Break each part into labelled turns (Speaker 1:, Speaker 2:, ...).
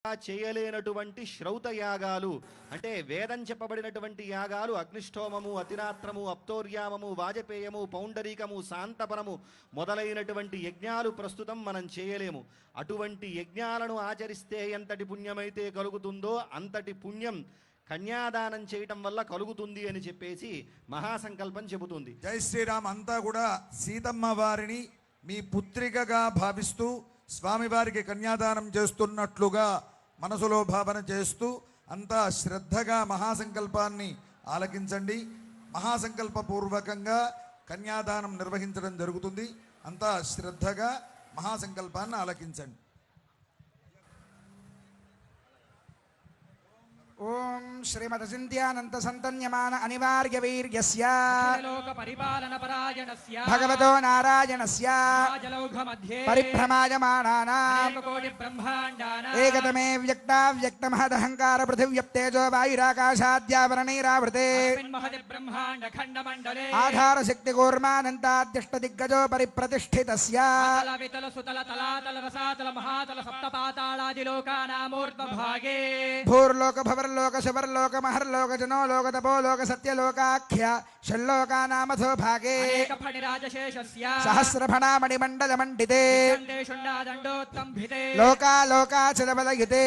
Speaker 1: చేయలేనటువంటి శ్రౌత యాగాలు అంటే వేదం చెప్పబడినటువంటి యాగాలు అగ్నిష్టోమము, అతిరాత్రము, అప్తోర్యామము, వాజపేయము, పౌండరీకము, శాంతపరము మొదలైనటువంటి యజ్ఞాలు ప్రస్తుతం మనం చేయలేము. అటువంటి యజ్ఞాలను ఆచరిస్తే ఎంతటి పుణ్యమైతే కలుగుతుందో అంతటి పుణ్యం కన్యాదానం చేయటం వల్ల కలుగుతుంది అని చెప్పేసి మహాసంకల్పం చెబుతుంది.
Speaker 2: జై శ్రీరామ్. అంతా కూడా సీతమ్మ వారిని మీ పుత్రికగా భావిస్తూ స్వామివారికి కన్యాదానం చేస్తున్నట్లుగా మనసులో భావన చేస్తూ అంతా శ్రద్ధగా మహాసంకల్పాన్ని ఆలకించండి. మహాసంకల్పపూర్వకంగా కన్యాదానం నిర్వహించడం జరుగుతుంది. అంతా శ్రద్ధగా మహాసంకల్పాన్ని ఆలకించండి.
Speaker 3: ఓం శ్రీమద్ చింత్యానంత సంతన్యమాన అనివార్య వీర్యస్య
Speaker 4: లోక పరిపాలన పరాయణస్య
Speaker 3: భగవతో నారాయణస్య
Speaker 4: రాజలౌఘమధ్యే
Speaker 3: పరిభ్రమాయమానానాం
Speaker 4: కోటి బ్రహ్మాండానాం
Speaker 3: ఏకతమే వ్యక్తావ్యక్తమహదహంకార పృథివ్యప్తేజో వాయురాకాశాద్యావరణైరావృతే
Speaker 4: మహది బ్రహ్మాండ ఖండమండలే
Speaker 3: ఆధారశక్తి కూర్మానంతాద్యష్టదిగ్గజో పరిప్రతిష్ఠితస్య
Speaker 4: అతల వితల సుతల తలాతల రసాతల మహాతల సప్తపాతాళాది లోకానామూర్ధ్వభాగే
Speaker 3: భూర్లోక భవర్లోక శువర్లోక మహర్లోక జనోలోక తపోలోక సత్యలోకాఖ్య షల్లోకానామథో భాగే సహస్రఫణామణిమండలమండితే లోకాలోకాచలబలయుతే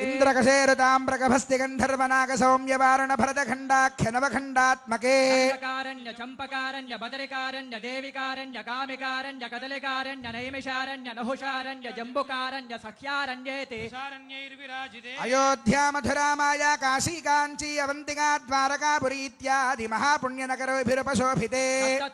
Speaker 3: ఇంద్రకశేరుతామ్రకభస్తి గంధర్వనాగ సౌమ్యవారణ భరతఖండాఖ్య నవఖండాత్మకే
Speaker 4: చంపకారణ్య బదరికారణ్య దేవికారణ్య కామికారణ్య కదలికారణ్య నైమిషారణ్య నహుషారణ్య జంబుకారణ్య సఖ్యారణ్యేతే
Speaker 3: అయోధ్యా మధురా మాయా కాశీ కాంచీ అవంతికా ద్వారకాపురీ ఇత్యాది మహాపుణ్యనగరోభిరుపశోభితే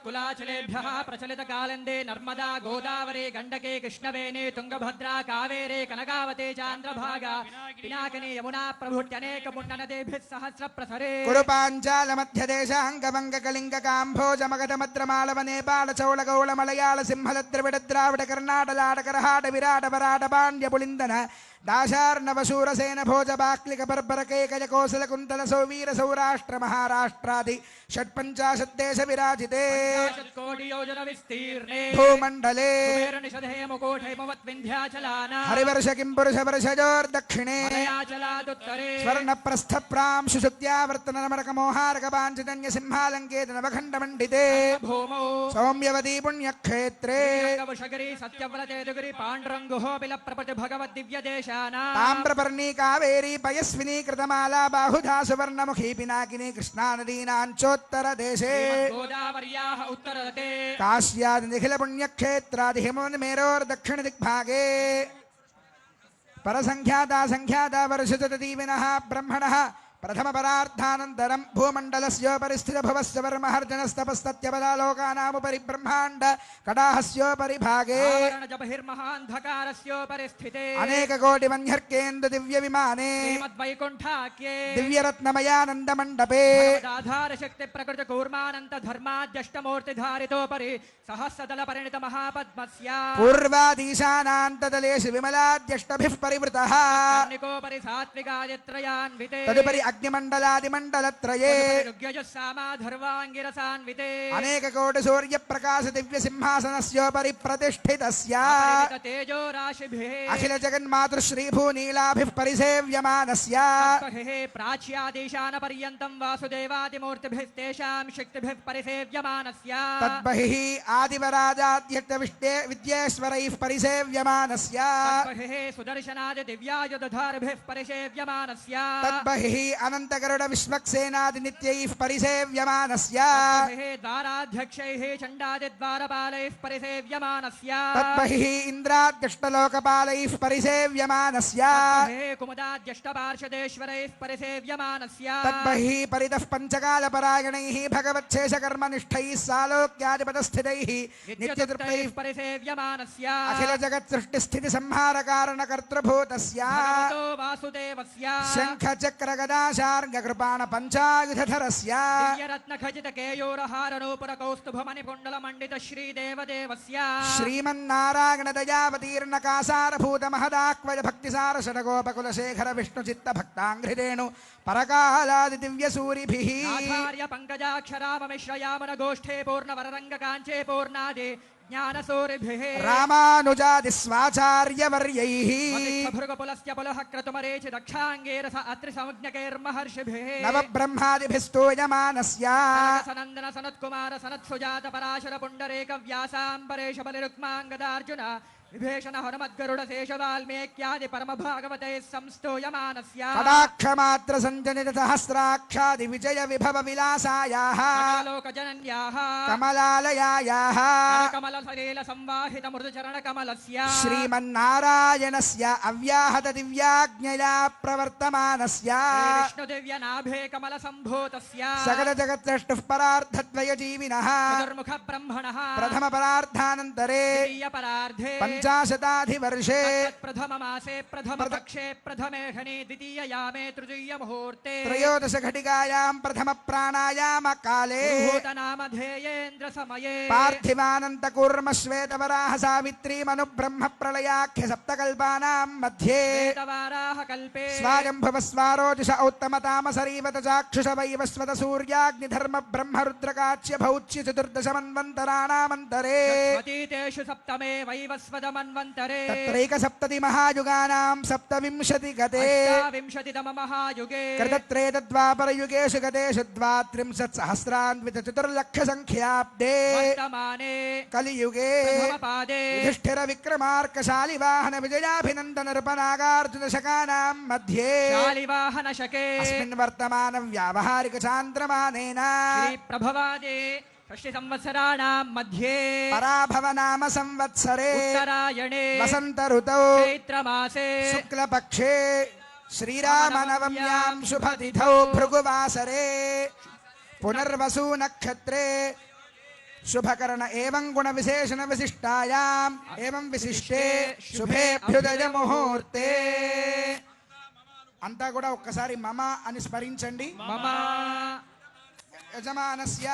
Speaker 4: కులాచలేభ్యః ప్రచలిత కాలందే నర్మదా గోదావరి గండకే కృష్ణవేణి తుంగభద్రా కావేరే కనకావతే చాంద్రభాగా పినాకిని యమునా ప్రభుత్యనేక పుణ్యనదేభిః సహస్ర ప్రసరే
Speaker 3: కురు పాంచాల మధ్యదేశాంగవంగ కళింగ కాంభోజ మగధ మద్రమాళవ నేపాళ చౌళ గౌళ మలయాళ సింహల ద్రవిడ ద్రావిడ కర్ణాటలాట కరహాట విరాట వరాట పాండ్య పులిందన దాశార్ణవ శూరసేన భోజ బాక్లిక బర్బర కేకయ కోసల కుంతల సౌవీర సౌరాష్ట్ర మహారాష్ట్రాది షట్పంచాశద్దేశ విరాజితే భూమండలే హరివర్ష కిం పురుష వర్షజోర్దక్షిణే స్వర్ణ ప్రస్థ ప్రాంశు శుక్త్యావర్తన నమరక మోహారక పాంచజన్య సింహాలంకేత నవఖండమండితే సౌమ్యవతీ పుణ్యక్షేత్రే తామ్రపర్ణీ కావేరీ పయస్వినీ కృతమాలా బాహుధా సువర్ణముఖీ పినాకినీ కృష్ణా నదీనాంచోత్తర దేశే కాశ్యాది నిఖిల పుణ్యక్షేత్రాది హిమవన్మేరోర్దక్షిణ దిగ్భాగే పరసంఖ్యాతా సంఖ్యాతా వర్షితదీవినః బ్రహ్మణః ప్రథమ పరార్థానంతరం భూమండలస్యోపరి స్థిత భువస్య వర్మహర్జనస్తపస్తత్యపదాలోకానాముపరి బ్రహ్మాండ కడాహస్యోపరి భాగే అనేక కోటి మన్యర్కేందు దివ్య విమానే దివ్యరత్నమయానంద మండపే
Speaker 4: ఆధారశక్తి ప్రకృతి కూర్మానంత ధర్మాద్యష్టమూర్తి ధారితోపరి సహస్రదళ పరిణిత మహాపద్మస్య
Speaker 3: పూర్వాదీశానాంతదలేషు విమలాద్యష్టభిః పరివృతః
Speaker 4: సాత్వికాయత్రయాన్వితే
Speaker 3: తదుపరి అగ్నిమండలాదిమండలత్రయే అనేక కోటి సూర్య ప్రకాశ దివ్య సింహాసనస్యోపరి ప్రతిష్ఠితస్య అఖిల జగన్మాతృశ్రీభూనీలాభిః పరిసేవ్యమానస్య
Speaker 4: ప్రాచ్యాదీశాన పర్యంతం వాసుదేవాదిమూర్తిభిస్తేషాం శక్తిభిః పరిసేవ్యమానస్య
Speaker 3: తద్బహిః ఆదివరాజాద్యక్త విద్యేశ్వరైః పరిసేవ్యమానస్య
Speaker 4: సుదర్శనాది దివ్యాయుధారిభిః పరిసేవ్యమానస్య
Speaker 3: తద్బహిః అనంతగరుడ విశ్వక్సేనాది నిత్యైః పరిసేవ్యమానస్య
Speaker 4: ద్వారాధ్యక్షైః చండాది ద్వారపాలైః పరిసేవ్యమానస్య
Speaker 3: తద్బహిః ఇంద్రాద్యష్టలోకపాలైః పరిసేవ్యమానస్య
Speaker 4: కుముదాద్యష్టపార్షదేశ్వరైః పరిసేవ్యమానస్య
Speaker 3: తద్బహిః పరితః పంచకాలపరాయణైః భగవచ్ఛేషకర్మనిష్ఠైః సాలోక్యాధిపతస్థితైః నిత్యతృప్తైః
Speaker 4: పరిసేవ్యమానస్య
Speaker 3: అఖిల జగత్ సృష్టి స్థితి సంహార కారణ కర్తృభూతస్య
Speaker 4: వాసుదేవస్య
Speaker 3: శంఖ చక్ర గదా పాశార్గకృపాణ పంచాయుధరస్య
Speaker 4: దివ్యరత్న ఖచిత కేయూరహార నూపుర కౌస్తుభ మణిపుండల మండిత శ్రీదేవదేవస్య
Speaker 3: శ్రీమన్నారాయణ దయావతీర్ణ కాసారభూత మహదాక్వయ భక్తిసార షడగోపకులశేఖర విష్ణు చిత్త భక్తాంఘ్రిరేణు పరకాలాది దివ్య సూరిభిః
Speaker 4: ఆచార్య పంకజాక్షరామమిశ్రయామన గోష్ఠే పూర్ణవరరంగ కాంచే పూర్ణాది జ్ఞానసూరిభిః
Speaker 3: రామానుజాది స్వాచార్యవర్యైః
Speaker 4: భృగపులస్య పులః క్రతుమరేచి దక్షాంగేరస అత్రి సంజ్ఞకైర్మహర్షిభిః
Speaker 3: నవబ్రహ్మాదిభిస్తూయమానస్య
Speaker 4: సనందన సనత్కుమార సనత్సుజాత పరాశర పుండరేక వ్యాసాంబరేష బలిరుక్మాంగదార్జున విభీషణ హనుమద్గరుడ శేష వాల్మీక్యాది పరమ భాగవతే సంస్తూయమానస్య
Speaker 3: కటాక్షమాత్ర సంజనిత సహస్రాక్షాది విజయ విభవ విలాసాయాః
Speaker 4: లోకజనన్యాః
Speaker 3: కమలాలయాయాః
Speaker 4: కమల సలీల సంవాహిత మృదు చరణ కమలస్య
Speaker 3: శ్రీమన్నారాయణస్య అవ్యాహత దివ్యాజ్ఞయా ప్రవర్తమానస్య
Speaker 4: విష్ణు దివ్య నాభే కమల సంభూతస్య
Speaker 3: సకల జగత్సృష్టుః పరార్థద్వయ జీవినః
Speaker 4: చతుర్ముఖ బ్రహ్మణః
Speaker 3: ప్రథమ పరార్థానంతరే
Speaker 4: ద్వితీయ పరార్ధే
Speaker 3: పంచాశతాధివర్షే
Speaker 4: ప్రథమ మాసే ప్రథమ పక్షే ప్రథమే ఘనే ద్వితీయ యామే తృతీయ ముహూర్తే
Speaker 3: త్రయోదశ ఘటికాయాం ప్రథమ ప్రాణాయామ కాలే
Speaker 4: నామధేయేంద్ర సమయే
Speaker 3: పార్థివానంత కూర్మ శ్వేతవరాహ సావిత్రీ మను బ్రహ్మ ప్రళయాఖ్య సప్తకల్పానాం మధ్యే
Speaker 4: వేదవారాహ కల్పే
Speaker 3: స్వాయంభవ స్వారోజుష ఔత్తమతామసరీవత చాక్షుష వైవస్వత సూర్యాగ్నిధర్మ బ్రహ్మ రుద్రకాచ్య భౌచ్య చతుర్దశ మన్వంతరాణామంతరే
Speaker 4: అతీతేషు సప్తమే వైవస్వదమన్వంతరే
Speaker 3: తత్రైక సప్తతి మహాయుగానాం సప్తవింశతి గతే
Speaker 4: వింశతితమ మహాయుగే
Speaker 3: కృతత్రేతద్వాపరయుగేషు గతేషు ద్వాత్రింశత్ సహస్రాన్విత చతుర్లక్ష సంఖ్యాబ్దే
Speaker 4: వర్తమానే
Speaker 3: కలియుగే
Speaker 4: ప్రథమ పాదే
Speaker 3: యుధిష్ఠిర విక్రమార్కశాలి వాహన విజయాభినందన నృపనాగార్జున శకానాం మధ్యే
Speaker 4: శాలివాహన శకే
Speaker 3: అస్మిన్ వర్తమాన వ్యావహారిక చాంద్రమానేన
Speaker 4: శ్రీ ప్రభవాదే షష్ఠి సంవత్సరాణాం మధ్యే
Speaker 3: పరాభవ నామ సంవత్సరే
Speaker 4: ఉత్తరాయణే
Speaker 3: వసంత ఋతౌ
Speaker 4: చైత్రమాసే
Speaker 3: శుక్లపక్షే శ్రీరామనవమ్యాం శుభతిథౌ భృగువాసరే పునర్వసు నక్షత్రే శుభకరణ ఏవం గుణ విశేషణ విశిష్టాయాం ఏవం విశిష్టే శుభేభ్యుదయ ముహూర్తే అంతా కూడా ఒక్కసారి మమ అని స్మరించండి.
Speaker 4: మమ
Speaker 3: యజమానస్య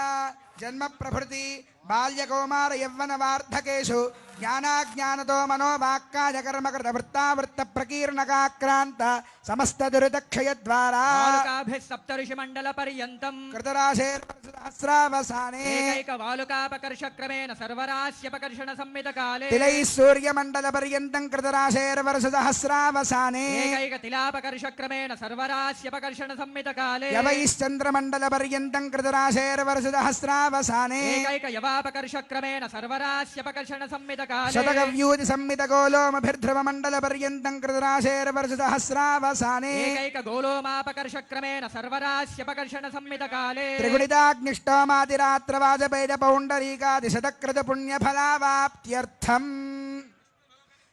Speaker 3: జన్మ ప్రభృతి బాల్య కౌమార యవ్వన వార్ధకేషు జ్ఞానాజ్ఞానతో మనోవాక్కాయ కర్మకృత వృత్తావృత్త ప్రకీర్ణకాక్రాంత సమస్త దురితక్షయ ద్వారా
Speaker 4: వాలుకాభిః సప్తఋషి మండల పర్యంతం
Speaker 3: కృతరాశేర్వసావసానే
Speaker 4: ఏకైక వాలుకాపకర్ష క్రమేణ సర్వరాశ్యపకర్షణ సంమిత కాలే
Speaker 3: తిలై సూర్యమండల పర్యంతం కృతరాశేర్వర్షసహస్రావసానే
Speaker 4: ఏకైక తిలాపకర్ష క్రమేణ సర్వరాశ్యపకర్షణ సంమిత కాలే
Speaker 3: యవైశ్చంద్రమండల పర్యంతం కృతరాశేర్వర్షసహస్రావసానే
Speaker 4: ఏకైక యవాపకర్ష క్రమేణ సర్వరాశ్యపకర్షణ సంమిత కాలే
Speaker 3: శతకవ్యూతి సంమిత గోలోమభిర్ధ్రువ మండల పర్యంతం కృతరాశేర్వర్షసహస్రావసానే
Speaker 4: ఏకైక గోలోమాపకర్ష క్రమేణ సర్వరాశ్యపకర్షణ సంమిత కాలే
Speaker 3: త్రిగుణితాగ్నిష్టోమాదిరాత్ర వాజపేయ పౌండరీకాది శతకృత పుణ్యఫలావాప్త్యర్థం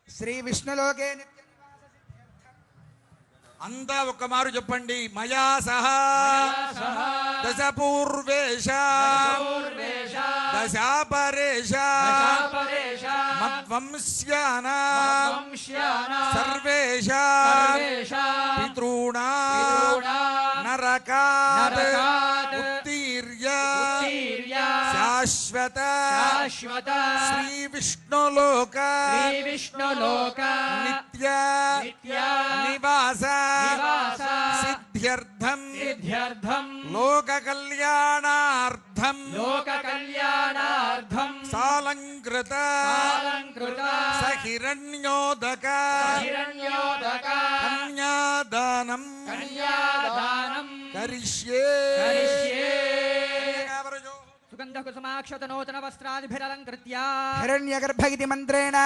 Speaker 3: శ్రీ విష్ణులోకే
Speaker 2: అంతా ఒక మారు చెప్పండి. మయా సహా దశ పూర్వేశ దశాపరేశ మద్వంశ్యాన సర్వేష పితॄణా నరకాత్ ఉత్తీర్య శాశ్వత శ్రీ విష్ణులోక నిత్య నివాస సిద్ధ్యర్థం లోక కళ్యాణార్థం సాలంకృత సహిరణ్యోదక కన్యాదానం కరిష్యే.
Speaker 4: సుగంధ కుసుమాక్షత నూతన వస్త్రాదిభిరలంకృత్య
Speaker 3: హిరణ్యగర్భ మంత్రేణ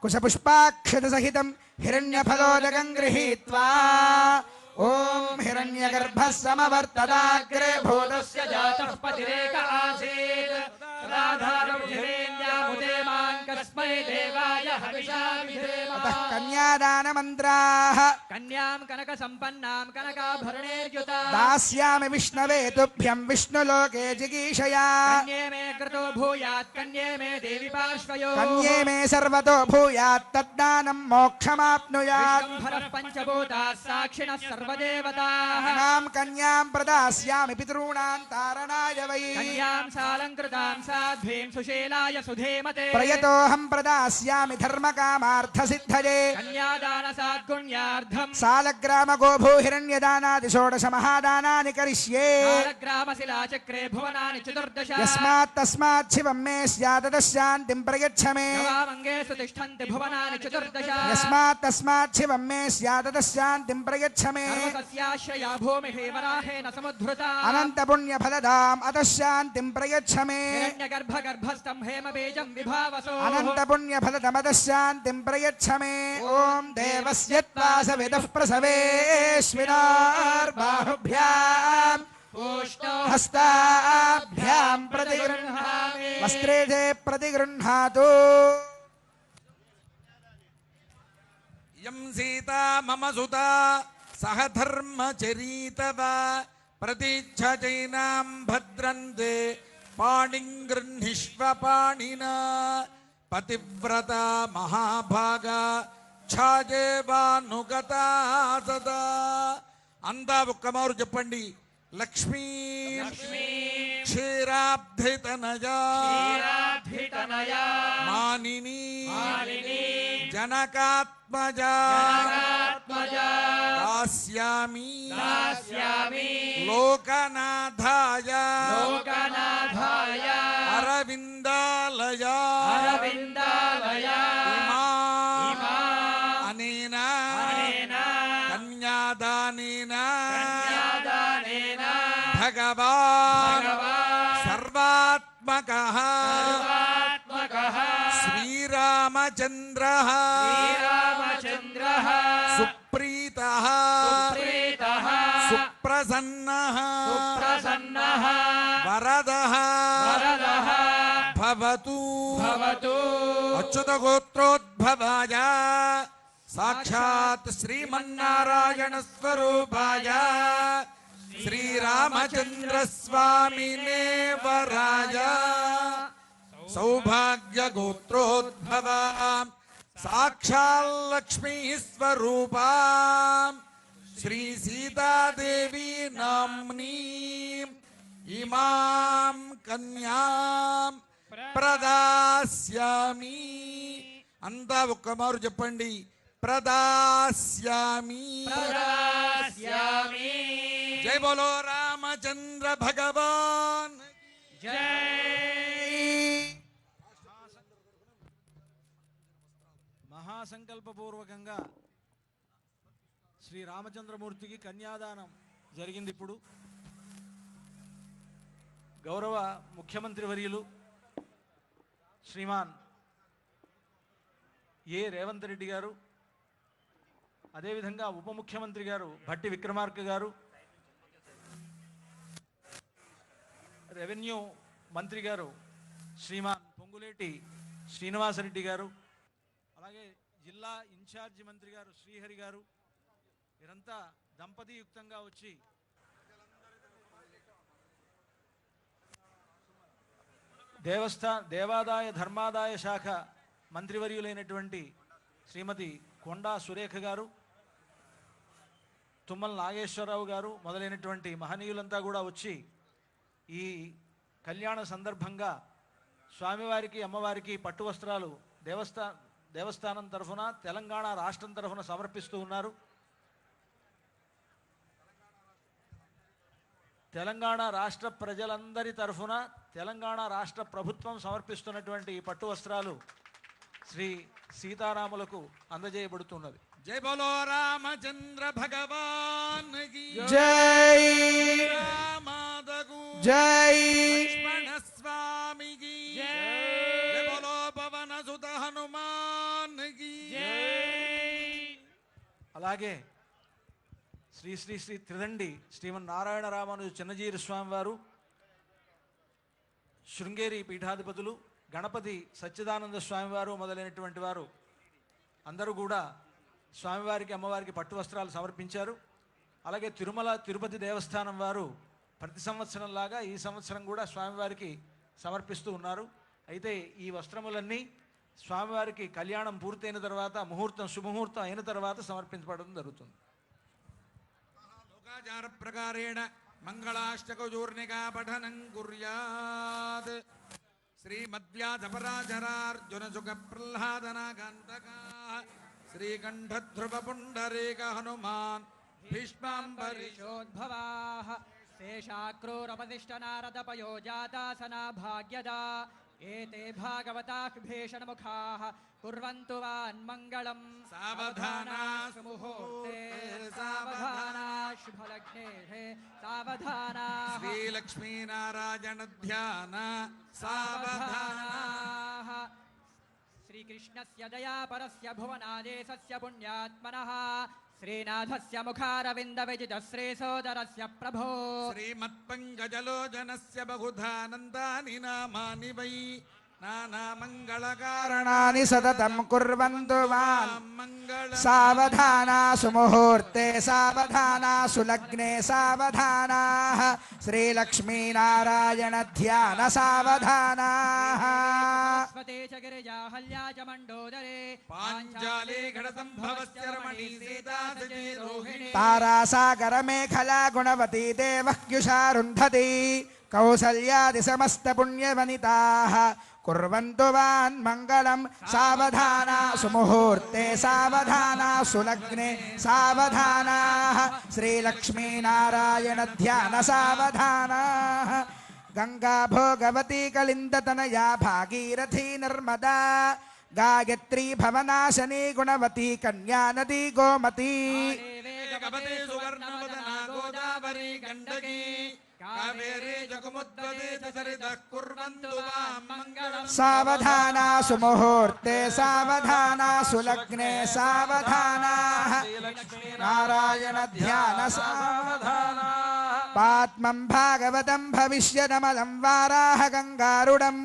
Speaker 3: కుశపుష్పాక్షత సహితం హిరణ్యఫలోదకం గృహీత్వా ఓం హిరణ్యగర్భ సమవర్తదాగ్రే భూతస్య
Speaker 4: జాతః పతిరేక ఆసీత్ తదాధారం హిరేణ్యాముదే మాం కస్మై देवाय हविषा विधेम
Speaker 3: अतः कन्यादानमन्त्राः
Speaker 4: कन्यां कनकसम्पन्नां कनकाभरणैर्युता
Speaker 3: दास्यामि विष्णवे तुभ्यं विष्णुलोके जिगीषया
Speaker 4: कन्ये मे कृतो भूयात् कन्ये मे देवि पार्श्वयो
Speaker 3: कन्ये मे सर्वतो भूयात् तद्दानं मोक्षमाप्नुयात्
Speaker 4: विश्वम्भरः पञ्चभूताः साक्षिणः सर्वदेवताः
Speaker 3: इमां कन्यां प्रदास्यामि पितॄणां तारणाय वै
Speaker 4: कन्यां सालङ्कृतां साध्वीं सुशीलाय सुधीमते
Speaker 3: प्रयतोऽहं प्रदास्यामि धर्मकामार्थसिद्धये
Speaker 4: कन्यादानसाद्गुण्यार्धम्
Speaker 3: सालग्रामगोभूहिरण्यदानादि षोडश महादानानि करिष्ये
Speaker 4: कालग्रामशिलाचक्रे भुवनानि चतुर्दश
Speaker 3: यस्मात् तस्मात् शिवं मे स्यात् शान्तिं प्रयच्छ मे
Speaker 4: नवामङ्गेषु तिष्ठन्ति भुवनानि चतुर्दश
Speaker 3: यस्मात् तस्मात् शिवं मे स्यात् शान्तिं प्रयच्छ मे
Speaker 4: सर्वसस्याश्रया भूमिः वराहेन समुद्धृता
Speaker 3: अनन्तपुण्यफलदाम् अतः शान्तिं प्रयच्छ मे
Speaker 4: हिरण्यगर्भगर्भस्थं हेमबीजं विभावसो
Speaker 3: अनन्तपुण्यफलदमतः शान्तिं प्रयच्छ मे ॐ देवस्य त्वासविदः प्रसवेश्विनार्बाहुभ्याम् हस्ताभ्यां प्रतिगृह्णामि वस्त्रे च प्रतिगृह्णातु
Speaker 2: यं सीता मम सुता सह धर्मचरीतव प्रतीच्छचैनां भद्रन्ते पाणिं गृह्णीष्व पाणिना पतिव्रता महाभागा ఛాజేవానుగతా సదా అందా ఒక్కమారు చెప్పండి లక్ష్మీ క్షీరాబ్ధితనయా మానిని జనకాత్మజా దాస్యామి లోకనాథాయ అరవిందాలయా भगवान् सर्वात्मकः श्रीरामचन्द्रः सुप्रीतः सुप्रसन्नः वरदः भवतु अच्युतगोत्रोद्भवाय साक्षात् श्रीमन्नारायण स्वरूपाय श्रीरामचन्द्र स्वामिने वराय सौभाग्य गोत्रोद्भव साक्षाल्लक्ष्मी स्वरूपा श्री सीता देवी नाम्नी इमां कन्यां प्रदास्यामि अंता ఒక్కమారు చెప్పండి प्रदास्यामि जय बोलो रामचंद्र भगवान
Speaker 5: మహాసంకల్పపూర్వకంగా శ్రీ రామచంద్రమూర్తికి కన్యాదానం జరిగింది. ఇప్పుడు గౌరవ ముఖ్యమంత్రి వర్యులు శ్రీమాన్ ఏ రేవంత్ రెడ్డి గారు, అదేవిధంగా ఉప ముఖ్యమంత్రి గారు భట్టి విక్రమార్క గారు, రెవెన్యూ మంత్రి గారు శ్రీమాన్ పొంగులేటి శ్రీనివాసరెడ్డి గారు, అలాగే జిల్లా ఇన్ఛార్జి మంత్రి గారు శ్రీహరి గారు, వీరంతా దంపతియుక్తంగా వచ్చి దేవాదాయ ధర్మాదాయ శాఖ మంత్రివర్యులైనటువంటి శ్రీమతి కొండా సురేఖ గారు, తుమ్మల నాగేశ్వరరావు గారు మొదలైనటువంటి మహనీయులంతా కూడా వచ్చి ఈ కళ్యాణ సందర్భంగా స్వామివారికి అమ్మవారికి పట్టు వస్త్రాలు దేవస్థానం తరఫున తెలంగాణ రాష్ట్రం తరఫున సమర్పిస్తూ ఉన్నారు. తెలంగాణ రాష్ట్ర ప్రజలందరి తరఫున తెలంగాణ రాష్ట్ర ప్రభుత్వం సమర్పిస్తున్నటువంటి ఈ పట్టు వస్త్రాలు శ్రీ సీతారాములకు అందజేయబడుతున్నది.
Speaker 2: जय बोलो रामचंद्र भगवान की
Speaker 3: जय
Speaker 2: रामादगु
Speaker 3: जय
Speaker 2: लक्ष्मण स्वामी की जय बोलो पवन सुत हनुमान की
Speaker 5: అలాగే శ్రీ శ్రీ శ్రీ త్రిదండి శ్రీమన్ నారాయణ రామానుజ చిన్నజీరి స్వామి వారు, శృంగేరి పీఠాధిపతులు, గణపతి సచ్చిదానంద స్వామివారు మొదలైనటువంటి వారు అందరూ కూడా స్వామివారికి అమ్మవారికి పట్టు వస్త్రాలు సమర్పించారు. అలాగే తిరుమల తిరుపతి దేవస్థానం వారు ప్రతి సంవత్సరంలాగా ఈ సంవత్సరం కూడా స్వామివారికి సమర్పిస్తూ ఉన్నారు. అయితే ఈ వస్త్రములన్నీ స్వామివారికి కళ్యాణం పూర్తయిన తర్వాత శుభముహూర్తం అయిన తర్వాత సమర్పించబడడం జరుగుతుంది.
Speaker 2: లోకాచార ప్రకారేణ మంగళాష్టకచూర్ణికా పఠనం కుర్యాత్. శ్రీమద్వ్యాసపరాశరార్జున సుఖ ప్రహ్లాదనాకాంతకా శ్రీకంఠధ్రువ పుండరీక హనుమాన్ భీష్మాంబరీష్
Speaker 4: పరిశోద్భవాః శేషాక్రూరపతిష్ట నారదపయో జాతాసనా భాగ్యదా ఏతే భాగవతాః భీషణముఖాః కుర్వంతు వాన్మంగళం.
Speaker 2: సావధానా
Speaker 4: సుముహూర్తే సావధానా శుభలగ్నే సావధానా
Speaker 2: శ్రీలక్ష్మీనారాయణ ధ్యాన సావధానా.
Speaker 4: శ్రీకృష్ణస్య దయాపరస్య భువనాదేశస్య పుణ్యాత్మనః శ్రీనాథస్య ముఖారవింద విజిత శ్రీసోదరస్య ప్రభో
Speaker 2: శ్రీమత్పంకజలోచనస్య బహుధానందాని నామాని వై నానామంగళకారణాని
Speaker 3: కారణాని సతతం కుర్వంతు వాన్
Speaker 2: మంగళ
Speaker 3: సావధానా సుముహూర్తే సావధానా సులగ్నే సావధానా శ్రీలక్ష్మీనారాయణ ధ్యాన సావధానా.
Speaker 4: స్వతే చ గిరిజాహల్యా చ మండోదరే
Speaker 2: పాంచాలే ఘటసంభవస్య రమణీ సీతా సచే రోహిణీ
Speaker 3: తారాసాగర మేఖలా గుణవతీ దేవహ్యుషారుంధతి కౌసల్యాది సమస్త పుణ్యవనితాః కుర్వంతు వాన్ మంగళం. సావధానా సుముహూర్తే సావధానా సులగ్నే సావధానా శ్రీలక్ష్మీనారాయణ ధ్యాన సావధానా. గంగా భోగవతి కళిందతనయా భాగీరథీ నర్మదా గాయత్రీ భవనాశనీ గుణవతి కన్యా నదీ గోమతి.
Speaker 2: వేగవతే సువర్ణవదనా గోదావరి గండకీ కావేరీ జగముద్వదే చ సరితః కుర్వంతు వాం మంగళం.
Speaker 3: సావధానా సుముహూర్తే సావధానా సులగ్నే సావధానా నారాయణ ధ్యాన సావధానా. పాత్మం భాగవతం భవిష్యదమలం వారాహ గంగారుడం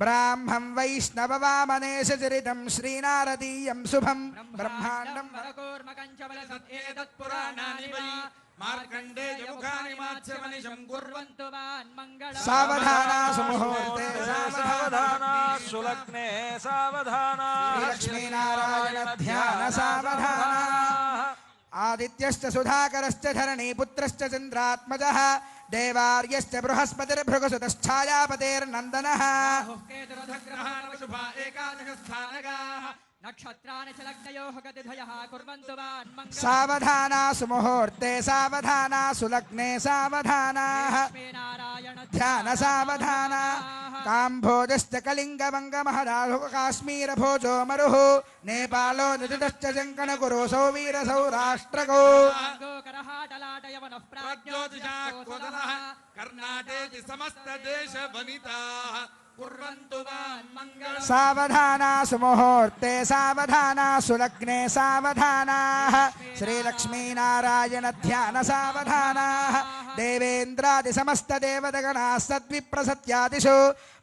Speaker 3: బ్రాహ్మం వైష్ణవ వామనేశ చరితం శ్రీనారదీయం శుభం బ్రహ్మాండం
Speaker 2: ఏతత్పురాణాని వై మార్కండేయ ముఖాని మాత్స్యమనిశం
Speaker 4: కుర్వంతు వాన్మంగళం.
Speaker 3: సావధానా సుముహూర్తే
Speaker 5: సావధానా సులగ్నే సావధానా
Speaker 3: లక్ష్మీనారాయణ ధ్యాన సావధానా. ఆదిత్యశ్చ సుధాకరశ్చ ధరణీపుత్రశ్చ చంద్రాత్మజః దేవార్యశ్చ బృహస్పతిర్భృగుసుతశ్ఛాయాపతేర్నందనः.
Speaker 2: శుభ ఏకాదశ స్థానగాః
Speaker 4: నక్షత్రాణి చ లగ్నయోః గతిధయః కుర్వంతు వాన్మంగళం.
Speaker 3: సావధానా సుముహూర్తే సావధానా సులగ్నే సావధానా
Speaker 4: లక్ష్మీనారాయణ
Speaker 3: ధ్యాన సావధానా. కాంభోజశ్చ కళింగవంగమహదాహు కాశ్మీర భోజో మరుః నేపాలో నిదుటశ్చ జంకణకురు సౌవీర సౌరాష్ట్రకో.
Speaker 4: గోకరహాటలాటయవనః
Speaker 2: ప్రాజ్యోతిషాః క్వదనః కర్ణాటేతి సమస్త దేశ వనితాః కుర్వంతు వాన్మంగళం.
Speaker 3: సావధానా సుముహూర్తే సావధానా సులగ్నే సావధానా శ్రీలక్ష్మీనారాయణ ధ్యాన సావధానా. దేవేంద్రాది సమస్త దేవతగణా సద్విప్రసత్యాదిషు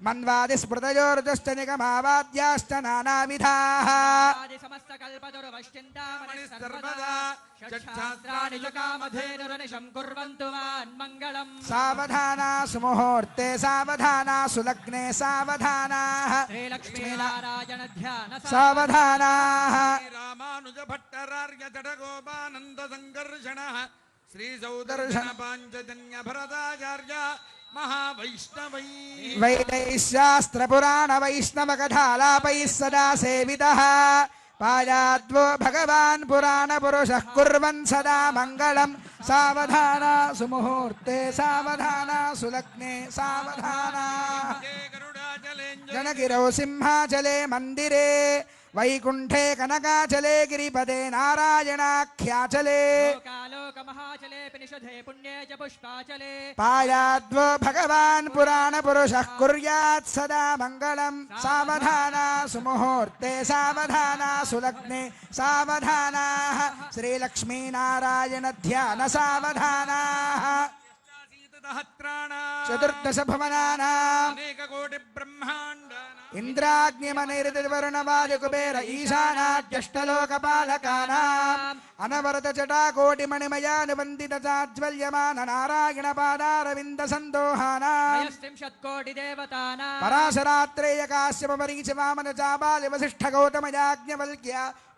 Speaker 3: మన్వాది స్మృతయోర్జశ్చ నిగమావాద్యాశ్చ నానావిధాః.
Speaker 4: ఆది సమస్త కల్పతరువశ్చింతామణి
Speaker 2: సర్వదా
Speaker 4: షట్శాస్త్రాణి చ కామధేనురనిశం కుర్వంతు వాన్మంగళం.
Speaker 3: సావధానా సుముహూర్తే సావధానా సులగ్నే సావధానా
Speaker 4: శ్రీలక్ష్మీనారాయణ ధ్యాన
Speaker 3: సావధానా.
Speaker 2: రామానుజ భట్టరార్య జడగోపానంద సంకర్షణ శ్రీ సౌదర్శన పాంచజన్య భరదాచార్య మహావైష్ణవై
Speaker 3: వైదైః శాస్త్ర పురాణ వైష్ణవ కథాలాపైః సదా సేవితః పాయాద్వో భగవాన్ పురాణ పురుషః కుర్వన్ సదా మంగళం. సావధానా సుముహూర్తే సావధానా సులగ్నే సావధానా. జనగిరౌ సింహాచలే మందిరే వైకుంఠే కనకాచలే గిరిపదే నారాయణాఖ్యాచలే.
Speaker 4: లోకాలోకమహాచలే నిషధే పుణ్యే చ పుష్పాచలే
Speaker 3: పాయాద్వో భగవాన్ పురాణ పురుషః కుర్యాత్ సదా మంగళం. సావధానా సుముహూర్తే సావధానా సులగ్నే సావధానా శ్రీలక్ష్మీనారాయణ ధ్యాన సావధానా. చతుర్దశ భవనానాం
Speaker 2: అనేక కోటి బ్రహ్మాండానాం
Speaker 3: ఇంద్రాగ్నిమనిర్వరుణవాయుకుబేర ఈశానాద్యష్టలోకపాలకానాం అనవరత జటాకోటిమణిమయానువందిత చాజ్వల్యమాన నారాయణ పాదారవింద సందోహానాం
Speaker 4: त्रयस्त्रिंशत्कोटि देवतानां
Speaker 3: పరాశరాత్రేయ కాశ్యప మరీచ వామన చాబాలి వశిష్ఠ గౌతమ యాజ్ఞవల్క్య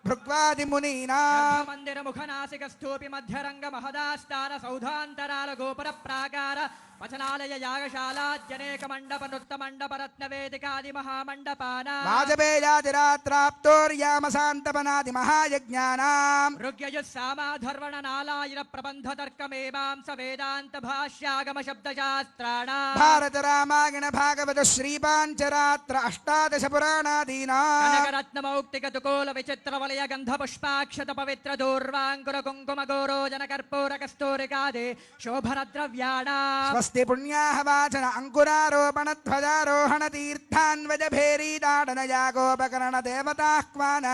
Speaker 3: భృగ్వాది మునీనాం
Speaker 4: మందిర ముఖనాసిక స్థూపి మధ్యరంగ మహదాస్థాన సౌధాంతరాల గోపుర ప్రాకార వచనాలయ యాగశాలాద్యనేక మండప నృత్త మండప రత్న వేదికాది మహామండపానా
Speaker 3: వాజపేయాదిరాత్రాప్తోర్యామశాంతపనాది మహాయజ్ఞానాం
Speaker 4: ఋగ్యజుః సామాధర్వణ నాలాయన ప్రబంధ తర్కమేమాంస వేదాంత భాష్యాగమ శబ్దశాస్త్రాణాం
Speaker 3: భారత రామాయణ భాగవత శ్రీపాంచరాత్ర అష్టాదశ పురాణాదీనాం
Speaker 4: కనకరత్నమౌక్తిక తుకోల విచిత్ర వలయ గంధ పుష్పాక్షత పవిత్ర దూర్వాంకుర కుంకుమ గౌరోజన కర్పూర కస్తూరికాది శోభన ద్రవ్యాణాం
Speaker 3: స్వస్తి పుణ్యాహ వాచన అంకురారోపణ ధ్వజారోహణ తీర్థాన్వజ భేరీదాడన యాగోపకరణ దేవతాహ్వాన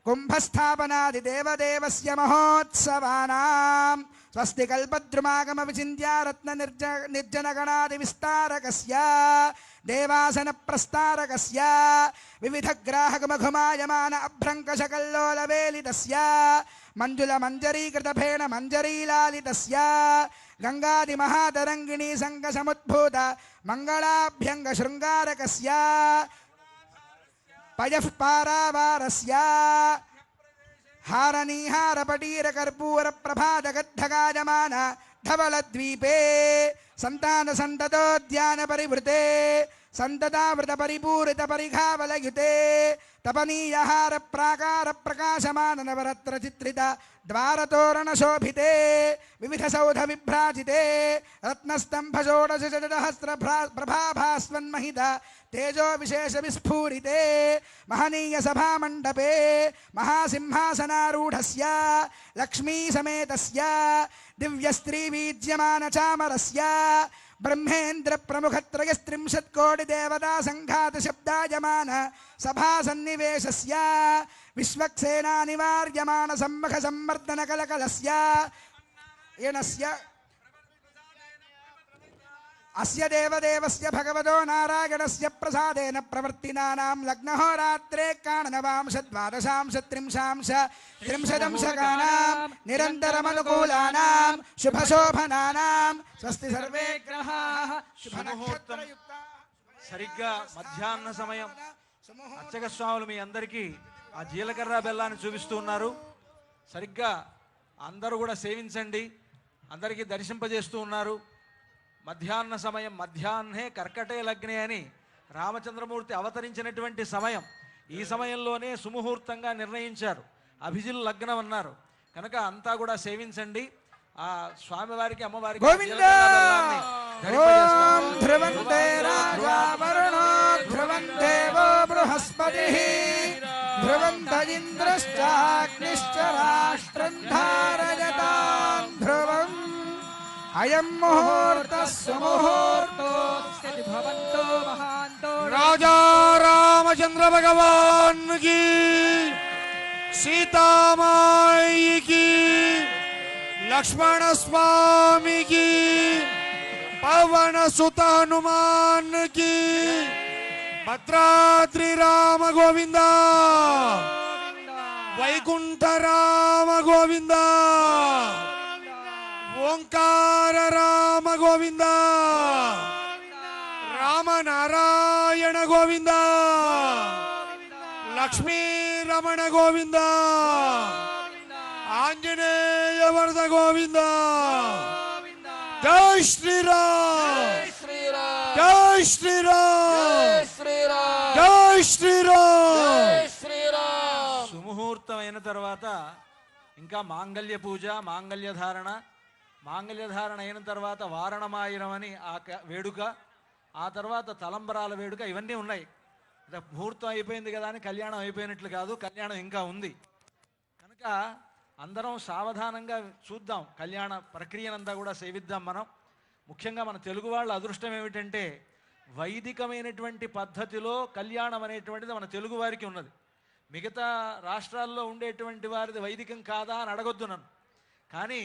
Speaker 3: కుంభస్థాపనాది దేవదేవస్య మహోత్సవానాం స్వస్తి కల్పద్రుమాగమ విచింత్య రత్న నిర్జన గణాది విస్తారకస్య దేవాసన ప్రస్తారకస్య వివిధ గ్రాహక మఘుమాయమాన అభ్రంకష కల్లోల వేలితస్య మంజుల మంజరీకృత ఫేణ మంజరీలాలితస్య గంగాది మహాతరంగిణీ సంగ సముద్భూత మంగళాభ్యంగ శృంగారకస్య పయః పారావారస్య హారనీహార పటీర కర్పూర ప్రభాత గద్ధగాయమాన ధవల ద్వీపే సంతాన సంతతోద్యాన పరివృతే సంతతావృత పరిపూరిత పరిఘావలయుతే తపనీయహార ప్రాకార ప్రకాశమాన నవరత్న చిత్రిత ద్వారతోరణ శోభితే వివిధ సౌధ విభ్రాజితే రత్నస్తంభ షోడశ సహస్ర ప్రభాభాస్వన్మహిత తేజో విశేష విస్ఫూరితే మహనీయ సభామండపే మహాసింహాసనారూఢస్య లక్ష్మీ సమేతస్య దివ్య స్త్రీ వీజ్యమాన చామరస్య బ్రహ్మేంద్ర ప్రముఖ త్రయస్త్రింశత్కోటి దేవతా సంఘాత శబ్దాయమాన సభా సన్నివేశస్య విశ్వక్సేనా నివార్యమాణ సమ్మఖ సంవర్ధన కలకలస్య ఏనస్య అస్య దేవదేవస్య భగవతో నారాయణస్య ప్రసాదేన ప్రవర్తినానాం లగ్నహోరాత్రే కాణనవాంశ ద్వాదశాంశ త్రింశాంశ త్రింశదంశకానాం నిరంతరమనుకూలానాం శుభశోభనానాం స్వస్తి సర్వే గ్రహాః శుభనక్షత్రయుక్తా
Speaker 5: సరిగ్గా మధ్యాహ్న సమయం అర్చక స్వాములు మీ అందరికీ ఆ జీలకర్ర బెల్లాన్ని చూపిస్తూ ఉన్నారు. సరిగ్గా అందరూ కూడా సేవించండి, అందరికీ దర్శింపజేస్తూ ఉన్నారు. మధ్యాహ్న సమయం, మధ్యాహ్నే కర్కటే లగ్నే అని రామచంద్రమూర్తి అవతరించినటువంటి సమయం. ఈ సమయంలోనే సుముహూర్తంగా నిర్ణయించారు, అభిజిల్ లగ్నం అన్నారు. కనుక అంతా కూడా సేవించండి. ఆ స్వామివారికి అమ్మవారికి
Speaker 3: గోవిందా ఓం ధ్రువంతే రాజా వరుణో ధ్రువందేవో బృహస్పతిః ధ్రువంత ఇంద్రశ్చాగ్నిశ్చ రాష్ట్రం ధారయతాం ధ్రువం అయం ముహూర్తః సుముహూర్తోస్య భవంతో మహాంతో
Speaker 2: రాజా రామచంద్ర భగవాన్ కి, సీతామాయి కి, లక్ష్మణ స్వామి కి, పవన సుత హనుమాన్ కి, భద్రాద్రి రామ గోవింద, వైకుంఠ రామ గోవింద, ఓంకార రామ గోవింద, రామనారాయణ గోవింద, లక్ష్మీ రమణ గోవింద, ఆంజనేయ వరద గోవింద, జై శ్రీరామ్, జై శ్రీరామ్, జై శ్రీరామ్.
Speaker 5: సుముహూర్తం అయిన తర్వాత ఇంకా మాంగళ్య పూజ, మాంగళ్యధారణ అయిన తర్వాత వారణమాయనం అని ఆ వేడుక, ఆ తర్వాత తలంబరాల వేడుక, ఇవన్నీ ఉన్నాయి. ముహూర్తం అయిపోయింది కదా అని కళ్యాణం అయిపోయినట్లు కాదు, కళ్యాణం ఇంకా ఉంది. కనుక అందరం సావధానంగా చూద్దాం, కళ్యాణ ప్రక్రియనంతా కూడా సేవిద్దాం. మనం ముఖ్యంగా మన తెలుగు వాళ్ళ అదృష్టం ఏమిటంటే వైదికమైనటువంటి పద్ధతిలో కళ్యాణం అనేటువంటిది మన తెలుగు వారికి ఉన్నది. మిగతా రాష్ట్రాల్లో ఉండేటువంటి వారిది వైదికం కాదా అని అడగొద్దు నన్ను. కానీ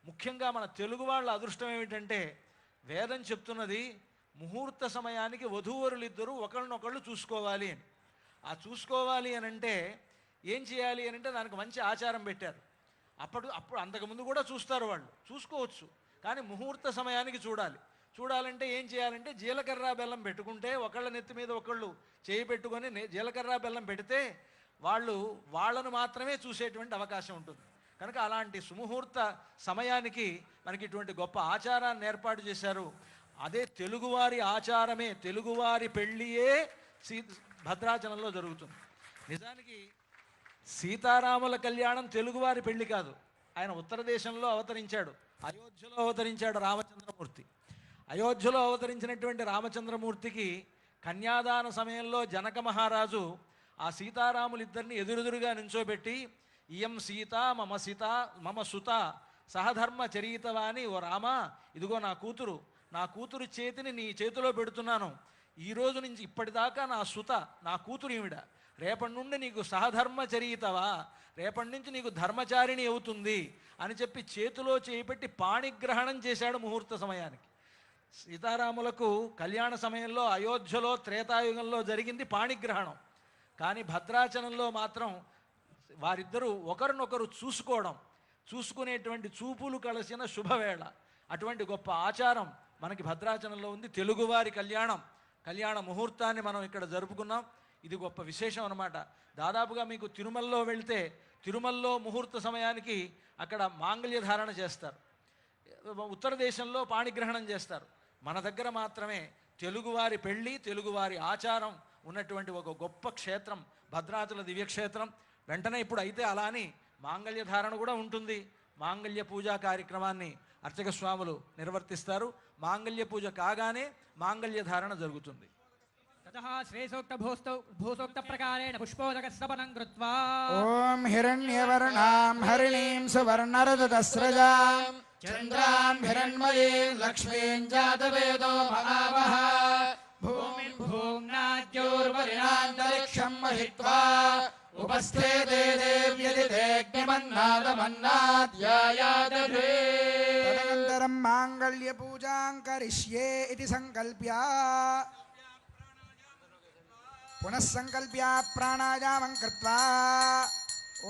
Speaker 5: ముఖ్యంగా మన తెలుగు వాళ్ళ అదృష్టం ఏమిటంటే వేదం చెప్తున్నది ముహూర్త సమయానికి వధూవరులిద్దరూ ఒకళ్ళనొకళ్ళు చూసుకోవాలి అని. ఆ చూసుకోవాలి అని అంటే ఏం చేయాలి అని అంటే దానికి మంచి ఆచారం పెట్టారు. అప్పుడు అంతకుముందు కూడా చూస్తారు, వాళ్ళు చూసుకోవచ్చు, కానీ ముహూర్త సమయానికి చూడాలంటే ఏం చేయాలంటే జీలకర్ర బెల్లం పెట్టుకుంటే ఒకళ్ళ నెత్తి మీద ఒకళ్ళు చేయి పెట్టుకొని జీలకర్ర బెల్లం పెడితే వాళ్ళను మాత్రమే చూసేటువంటి అవకాశం ఉంటుంది. కనుక అలాంటి సుముహూర్త సమయానికి మనకి ఇటువంటి గొప్ప ఆచారాన్ని ఏర్పాటు చేశారు. అదే తెలుగువారి ఆచారమే, తెలుగువారి పెళ్ళియే భద్రాచలంలో జరుగుతుంది. నిజానికి సీతారాముల కళ్యాణం తెలుగువారి పెళ్లి కాదు, ఆయన ఉత్తర దేశంలో అవతరించాడు, అయోధ్యలో అవతరించాడు రామచంద్రమూర్తి. అయోధ్యలో అవతరించినటువంటి రామచంద్రమూర్తికి కన్యాదాన సమయంలో జనక మహారాజు ఆ సీతారాములిద్దరిని ఎదురెదురుగా నించోబెట్టి, ఇయం సీత మమ సుత సహధర్మ చరీతవాని, ఓ రామా, ఇదిగో నా కూతురు చేతిని నీ చేతిలో పెడుతున్నాను. ఈ రోజు నుంచి ఇప్పటిదాకా నా కూతురు ఈవిడ, రేపటి నుండి నీకు సహధర్మ చరీతవా, రేపటి నుంచి నీకు ధర్మచారిణి అవుతుంది అని చెప్పి చేతిలో చేపెట్టి పాణిగ్రహణం చేశాడు ముహూర్త సమయానికి. సీతారాములకు కళ్యాణ సమయంలో అయోధ్యలో త్రేతాయుగంలో జరిగింది పాణిగ్రహణం, కానీ భద్రాచలంలో మాత్రం వారిద్దరూ ఒకరినొకరు చూసుకునేటువంటి చూపులు కలిసిన శుభవేళ. అటువంటి గొప్ప ఆచారం మనకి భద్రాచలంలో ఉంది. తెలుగువారి కళ్యాణ ముహూర్తాన్ని మనం ఇక్కడ జరుపుకున్నాం. ఇది గొప్ప విశేషం అన్నమాట. దాదాపుగా మీకు తిరుమలలో వెళితే తిరుమలలో ముహూర్త సమయానికి అక్కడ మాంగళ్య ధారణ చేస్తారు, ఉత్తర దేశంలో పాణిగ్రహణం చేస్తారు. మన దగ్గర మాత్రమే తెలుగువారి పెళ్ళి, తెలుగువారి ఆచారం ఉన్నటువంటి ఒక గొప్ప క్షేత్రం భద్రాచల దివ్యక్షేత్రం. వెంటనే ఇప్పుడు అయితే అలా అని మాంగళ్య ధారణ కూడా ఉంటుంది. మాంగళ్య పూజా కార్యక్రమాన్ని అర్చక స్వాములు నిర్వర్తిస్తారు. మాంగళ్య పూజ కాగానే మాంగళ్య ధారణ జరుగుతుంది.
Speaker 4: ततः श्रेयसोक्त भूसोक्त प्रकारेण पुष्पोदकस्तपनं कृत्वा
Speaker 3: ఓం హిరణ్యవర్ణాం హరిణీం సువర్ణరజతస్రజాం చంద్రాం హిరణ్మయీం లక్ష్మీం జాతవేదో మహావహ భూమిర్భూమ్నాద్యోర్వరిణాంతరిక్షం మహిత్వా ఉపస్థే దేవ్యదిదేగ్నిమన్నాదమన్నాద్యాయాదధే. తదనంతరం మాంగళ్య పూజాం కరిష్యే ఇతి సంకల్ప్య పునః సంకల్ప్య ప్రాణాయామం కృత్వా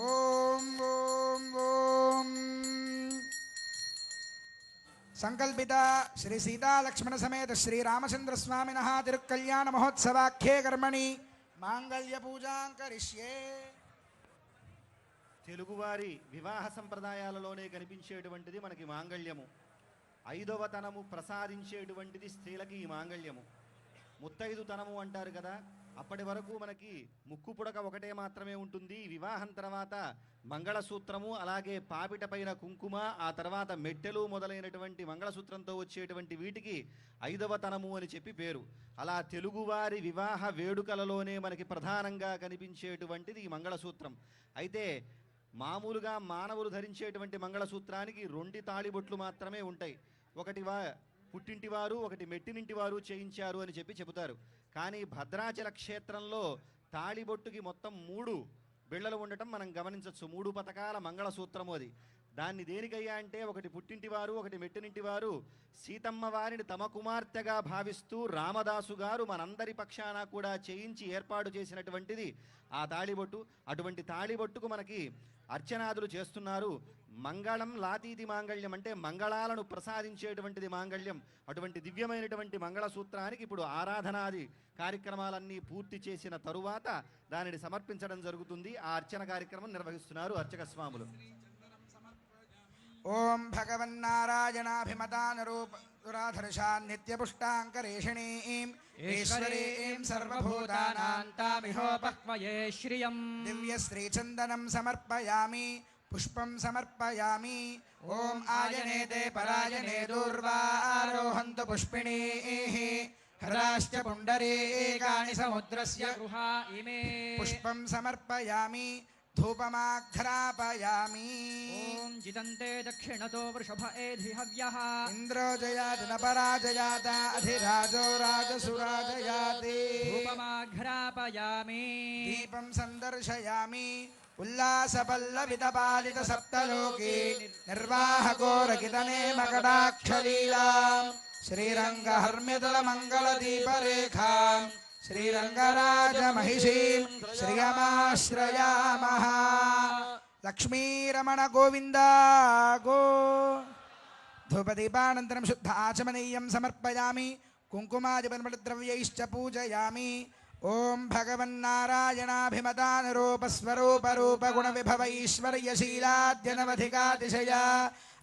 Speaker 3: ఓం ఓం ఓం సంకల్పిత శ్రీ సీతా లక్ష్మణ సమేత శ్రీ రామచంద్ర స్వామినః తిరుకల్యాణ మహోత్సవాఖ్యే కర్మణి మాంగళ్య పూజాం కరిష్యే.
Speaker 1: తెలుగువారి వివాహ సంప్రదాయాలలోనే కనిపించేటువంటిది మనకి మాంగళ్యము. 5వ తనము ప్రసాదించేటువంటిది స్త్రీలకి ఈ మాంగళ్యము. ముత్తైదు తనము అంటారు కదా, అప్పటి వరకు మనకి ముక్కు పుడక ఒకటే మాత్రమే ఉంటుంది. వివాహం తర్వాత మంగళసూత్రము, అలాగే పాపిట పైన కుంకుమ, ఆ తర్వాత మెట్టెలు మొదలైనటువంటి మంగళసూత్రంతో వచ్చేటువంటి వీటికి 5వ తనము అని చెప్పి పేరు. అలా తెలుగువారి వివాహ వేడుకలలోనే మనకి ప్రధానంగా కనిపించేటువంటిది ఈ మంగళసూత్రం. అయితే మామూలుగా మానవులు ధరించేటువంటి మంగళసూత్రానికి 2 తాళిబొట్లు మాత్రమే ఉంటాయి. ఒకటి పుట్టింటివారు, ఒకటి మెట్టినింటివారు చేయించారు అని చెప్పి చెబుతారు. కానీ భద్రాచల క్షేత్రంలో తాళిబొట్టుకి మొత్తం 3 బిళ్ళలు ఉండటం మనం గమనించవచ్చు. 3 పతకాల మంగళసూత్రము అది. దాన్ని దేనికయ్యా అంటే, ఒకటి పుట్టింటివారు, ఒకటి మెట్టినింటివారు సీతమ్మ వారిని తమ కుమార్తెగా భావిస్తూ రామదాసు గారు మనందరి పక్షాన కూడా చేయించి ఏర్పాటు చేసినటువంటిది ఆ తాళిబొట్టు. అటువంటి తాళిబొట్టుకు మనకి అర్చనాదులు చేస్తున్నారు. మంగళం లాతీతి మాంగళ్యం అంటే మంగళాలను ప్రసాదించేటువంటిది మాంగళ్యం. అటువంటి దివ్యమైనటువంటి మంగళసూత్రానికి ఇప్పుడు ఆరాధనాది కార్యక్రమాలన్నీ పూర్తి చేసిన తరువాత దానిని సమర్పించడం జరుగుతుంది. ఆ అర్చన కార్యక్రమం నిర్వహిస్తున్నారు అర్చక స్వాములు.
Speaker 3: ఓం భగవన్నారాయణాభిమతానరూపదురాధర్షాన్ నిత్యపుష్టాంకరేషిణీం ఈశ్వరీం
Speaker 4: సర్వభూతానాంతామిహోపక్వయే శ్రియం
Speaker 3: దివ్యశ్రీచందనం సమర్పయామి పుష్పం సమర్పయామి. ఓం ఆయనేతే పరాయణే దూర్వారోహంతు పుష్పిణీః హరాశ్చ పుండరీకాని సముద్రస్య
Speaker 4: గృహా ఇమే
Speaker 3: పుష్పం సమర్పయామి ధూపమాఘ్రాపయామి.
Speaker 4: ఓం జితంతే దక్షిణతో వృషభ ఏధి హవ్యః
Speaker 3: ఇంద్రో జయాతి న పరాజయాత అధిరాజో రాజసురాజయాతి.
Speaker 4: ధూపమాఘ్రాపయామి
Speaker 3: దీపం సందర్శయామి ఉల్లాసపల్లవితపాలిత సప్తలోకి నిర్వాహకోరకితనే మకటాక్షలీలాం శ్రీరంగహర్మ్యదళమంగళదీపరేఖాం శ్రీరంగరాజమహిషీం శ్రియమాశ్రయామః. లక్ష్మీరమణ గోవింద గో. ధూపదీపానంతరం శుద్ధ ఆచమనీయం సమర్పయామి. కుంకుమాదిపద్రవ్యైశ్చ పూజయామి. ఓం భగవన్నారాయణాభిమతానురూపస్వరూపరూపగుణవిభవైశ్వర్యశీలాద్యనవధికాతిశయ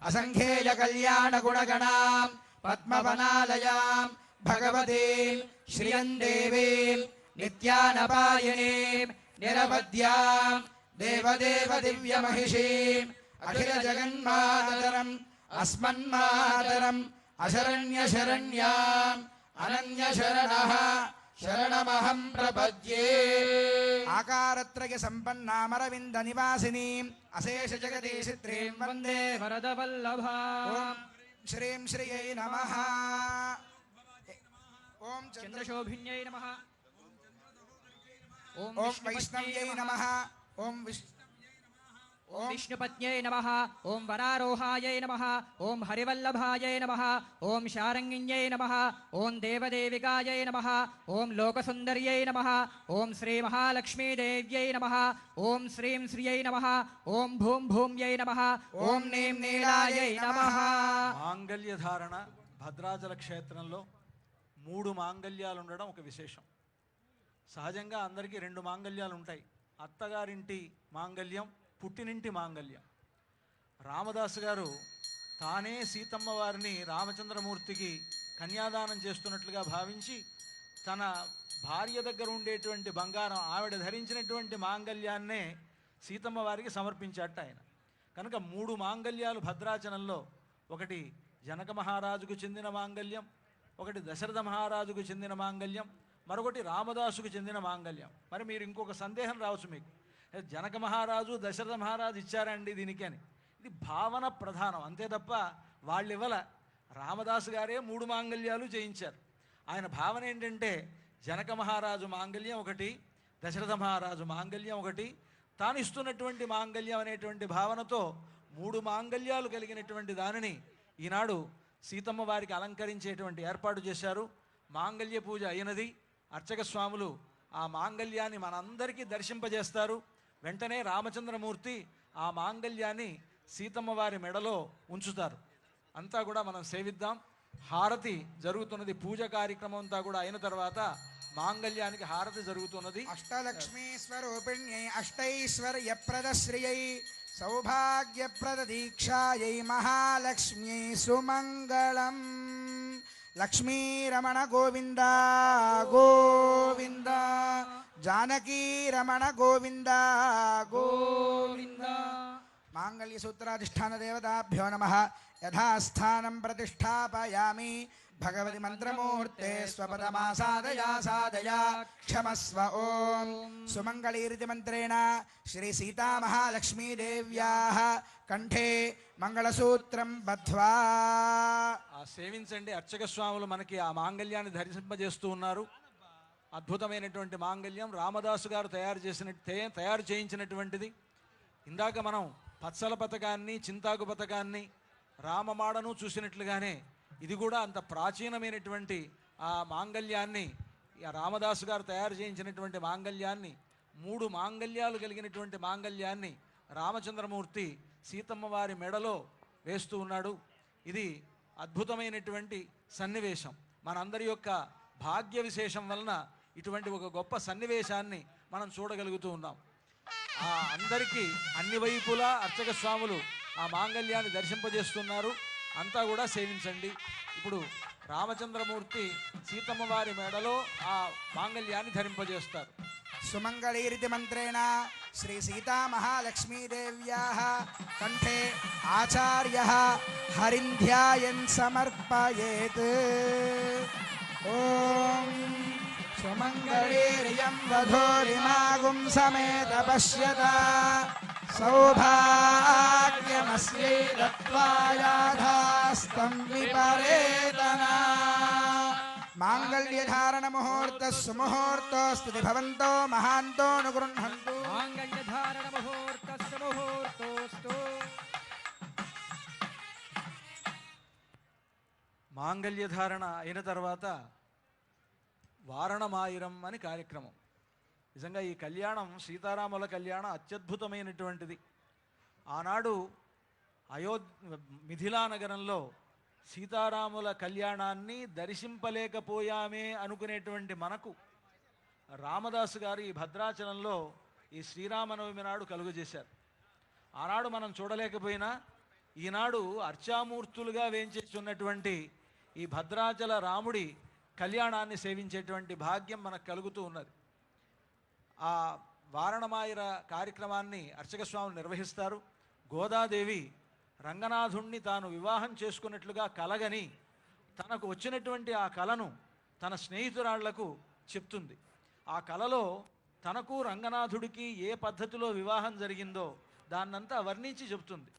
Speaker 3: అసంఖ్యేయ కళ్యాణగుణగణాం పద్మవనాలయాం భగవతీం శ్రియం దేవీం నిత్యానపాయనీం నిరవధ్యాం దేవదేవ దివ్యమహిషీం అఖిల జగన్మాతరం అస్మన్మాతరం అశరణ్యశరణ్యాం అనన్యశరణః శరణమహం ప్రపద్యే. ఆకారత్రయ సంపన్నామరవింద నివాసినీం అశేష జగదీశిత్రీం వందే
Speaker 4: వరదవల్లభా.
Speaker 3: ఓం శ్రీం శ్రియై నమః. ఓం
Speaker 4: చంద్రశోభిన్యై నమః. ఓం
Speaker 3: ఓం వైష్ణవ్యై నమః. ఓం
Speaker 4: ఓం విష్ణుపత్న్యై నమః. ఓం వరారోహాయై నమః. ఓం హరివల్లభాయై నమః. ఓం శారంగిణ్యై నమః. ఓం దేవదేవికాయై నమః. ఓం లోకసుందర్యై నమః. ఓం శ్రీ మహాలక్ష్మీదేవ్యై నమః. ఓం శ్రీం శ్రియై నమః. ఓం భూం భూమ్యై నమః. ఓం నీం నీలాయై నమః.
Speaker 5: మాంగళ్య ధారణ భద్రాచల క్షేత్రంలో 3 మాంగళ్యాలు ఉండడం ఒక విశేషం. సహజంగా అందరికీ 2 మాంగళ్యాలు ఉంటాయి. అత్తగారింటి మాంగళ్యం, పుట్టినింటి మాంగళ్యం. రామదాసు గారు తానే సీతమ్మ వారిని రామచంద్రమూర్తికి కన్యాదానం చేస్తున్నట్లుగా భావించి తన భార్య దగ్గర ఉండేటువంటి బంగారం, ఆవిడ ధరించినటువంటి మాంగళ్యాన్నే సీతమ్మ వారికి సమర్పించాట ఆయన. కనుక 3 మాంగళ్యాలు భద్రాచలంలో, ఒకటి జనక మహారాజుకు చెందిన మాంగళ్యం, ఒకటి దశరథ మహారాజుకు చెందిన మాంగళ్యం, మరొకటి రామదాసుకు చెందిన మాంగళ్యం. మరి మీరు ఇంకొక సందేహం రావచ్చు మీకు, జనక మహారాజు దశరథ మహారాజు ఇచ్చారండి దీనికి అని. ఇది భావన ప్రధానం అంతే తప్ప వాళ్ళు ఇవ్వల. రామదాసు గారే 3 మాంగళ్యాలు చేయించారు. ఆయన భావన ఏంటంటే జనక మహారాజు మాంగళ్యం ఒకటి, దశరథ మహారాజు మాంగళ్యం ఒకటి, తాను ఇస్తున్నటువంటి మాంగళ్యం అనేటువంటి భావనతో 3 మాంగళ్యాలు కలిగినటువంటి దానిని ఈనాడు సీతమ్మ వారికి అలంకరించేటువంటి ఏర్పాటు చేశారు. మాంగళ్య పూజ అయినది. అర్చక స్వాములు ఆ మాంగళ్యాన్ని మనందరికీ దర్శింపజేస్తారు. వెంటనే రామచంద్రమూర్తి ఆ మాంగళ్యాన్ని సీతమ్మ వారి మెడలో ఉంచుతారు. అంతా కూడా మనం సేవిద్దాం. హారతి జరుగుతున్నది. పూజ కార్యక్రమం అంతా కూడా అయిన తర్వాత మాంగళ్యానికి హారతి జరుగుతున్నది.
Speaker 3: అష్టలక్ష్మీ స్వరూపిణ్యై అష్టైశ్వర్యప్రదశ్రియై సౌభాగ్యప్రద దీక్షాయై మహాలక్ష్మ్యై సుమంగళం. లక్ష్మీరమణ గోవింద గోవింద. జానకీ రమణ గోవింద గోవింద. మాంగళ్య సూత్రాధిష్టాన దేవతాభ్యో నమః. యథాస్థానం ప్రతిష్టాపయామి. భగవతి మంత్రమూర్తే స్వపదమాసాదయా సాదయా క్షమస్వ. ఓం సుమంగళీరితి మంత్రేణ శ్రీ సీతామహాలక్ష్మీదేవ్యాః కంఠే మంగళసూత్రం బద్ధ్వా.
Speaker 5: ఆ సేవించండి. అర్చక స్వాములు మనకి ఆ మాంగళ్యాన్ని ధరింపజేస్తూ ఉన్నారు. అద్భుతమైనటువంటి మాంగళ్యం రామదాసు గారు తయారు చేయించినటువంటిది. ఇందాక మనం పత్సల పథకాన్ని, చింతాకు పథకాన్ని, రామమాడను చూసినట్లుగానే ఇది కూడా అంత ప్రాచీనమైనటువంటి ఆ మాంగళ్యాన్ని, ఆ రామదాసు గారు తయారు చేయించినటువంటి మాంగళ్యాన్ని, 3 మాంగళ్యాలు కలిగినటువంటి మాంగళ్యాన్ని రామచంద్రమూర్తి సీతమ్మ వారి మెడలో వేస్తూ ఉన్నాడు. ఇది అద్భుతమైనటువంటి సన్నివేశం. మనందరి యొక్క భాగ్య విశేషం వలన ఇటువంటి ఒక గొప్ప సన్నివేశాన్ని మనం చూడగలుగుతూ ఉన్నాం. ఆ అందరికీ అన్ని వైపులా అర్చక స్వాములు ఆ మాంగళ్యాన్ని దర్శింపజేస్తున్నారు. అంతా కూడా సేవించండి. ఇప్పుడు రామచంద్రమూర్తి సీతమ్మ వారి మెడలో ఆ మాంగళ్యాన్ని ధరింపజేస్తారు.
Speaker 3: సుమంగళీరితి మంత్రేణ శ్రీ సీతామహాలక్ష్మీదేవ్యాః కంఠే ఆచార్యః హరింధ్యాయన్ సమర్పయేత్. ఓం సుమంగళీర్యం వధూరిమాగుం సమేత పశ్యత సౌభాగ్యమస్యై దత్వాయాధాస్తం విపరేతనా. మాంగళ్యధారణ ముహూర్త సుముహూర్తోస్తు భవంతో మహాంతో అనుగృహంతు.
Speaker 4: మాంగళ్యధారణ ముహూర్తస్సు ముహూర్తోస్తు.
Speaker 5: మాంగళ్యధారణ అయిన తర్వాత వారణమాయిరం అని కార్యక్రమం. నిజంగా ఈ కళ్యాణం సీతారాముల కళ్యాణం అత్యద్భుతమైనటువంటిది. ఆనాడు మిథిలా నగరంలో సీతారాముల కళ్యాణాన్ని దర్శింపలేకపోయామే అనుకునేటువంటి మనకు రామదాసు గారు ఈ భద్రాచలంలో ఈ శ్రీరామనవమి నాడు కలుగజేశారు. ఆనాడు మనం చూడలేకపోయినా ఈనాడు అర్చామూర్తులుగా వేంచేస్తున్నటువంటి ఈ భద్రాచల రాముడి కళ్యాణాన్ని సేవించేటువంటి భాగ్యం మనకు కలుగుతూ ఉన్నది. ఆ వారణమాయిర కార్యక్రమాన్ని అర్చక స్వాములు నిర్వహిస్తారు. గోదాదేవి రంగనాథుణ్ణి తాను వివాహం చేసుకున్నట్లుగా కలగని తనకు వచ్చినటువంటి ఆ కలను తన స్నేహితురాళ్లకు చెప్తుంది. ఆ కలలో తనకు రంగనాథుడికి ఏ పద్ధతిలో వివాహం జరిగిందో దాన్నంతా వర్ణించి చెప్తుంది.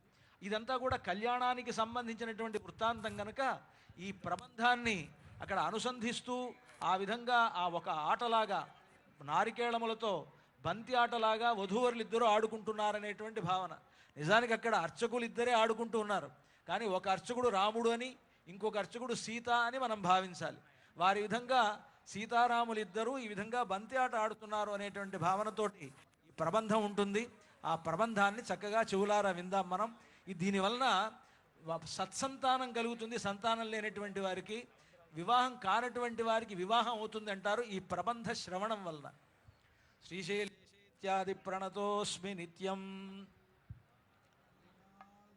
Speaker 5: ఇదంతా కూడా కళ్యాణానికి సంబంధించినటువంటి వృత్తాంతం కనుక ఈ ప్రబంధాన్ని అక్కడ అనుసంధిస్తూ ఆ విధంగా ఆ ఒక ఆటలాగా నారికేళములతో బంతి ఆటలాగా వధూవరులిద్దరూ ఆడుకుంటున్నారనేటువంటి భావన. నిజానికి అక్కడ అర్చకులు ఇద్దరే ఆడుకుంటూ ఉన్నారు, కానీ ఒక అర్చకుడు రాముడు అని ఇంకొక అర్చకుడు సీత అని మనం భావించాలి. వారి విధంగా సీతారాములిద్దరూ ఈ విధంగా బంతి ఆట ఆడుతున్నారు అనేటువంటి భావనతోటి ఈ ప్రబంధం ఉంటుంది. ఆ ప్రబంధాన్ని చక్కగా చెవులారా విందాం మనం. దీనివలన సత్సంతానం కలుగుతుంది. సంతానం లేనటువంటి వారికి, వివాహం కానటువంటి వారికి వివాహం అవుతుంది అంటారు ఈ ప్రబంధ శ్రవణం వలన. శ్రీశైలేత్యాది ప్రణతోస్మి నిత్యం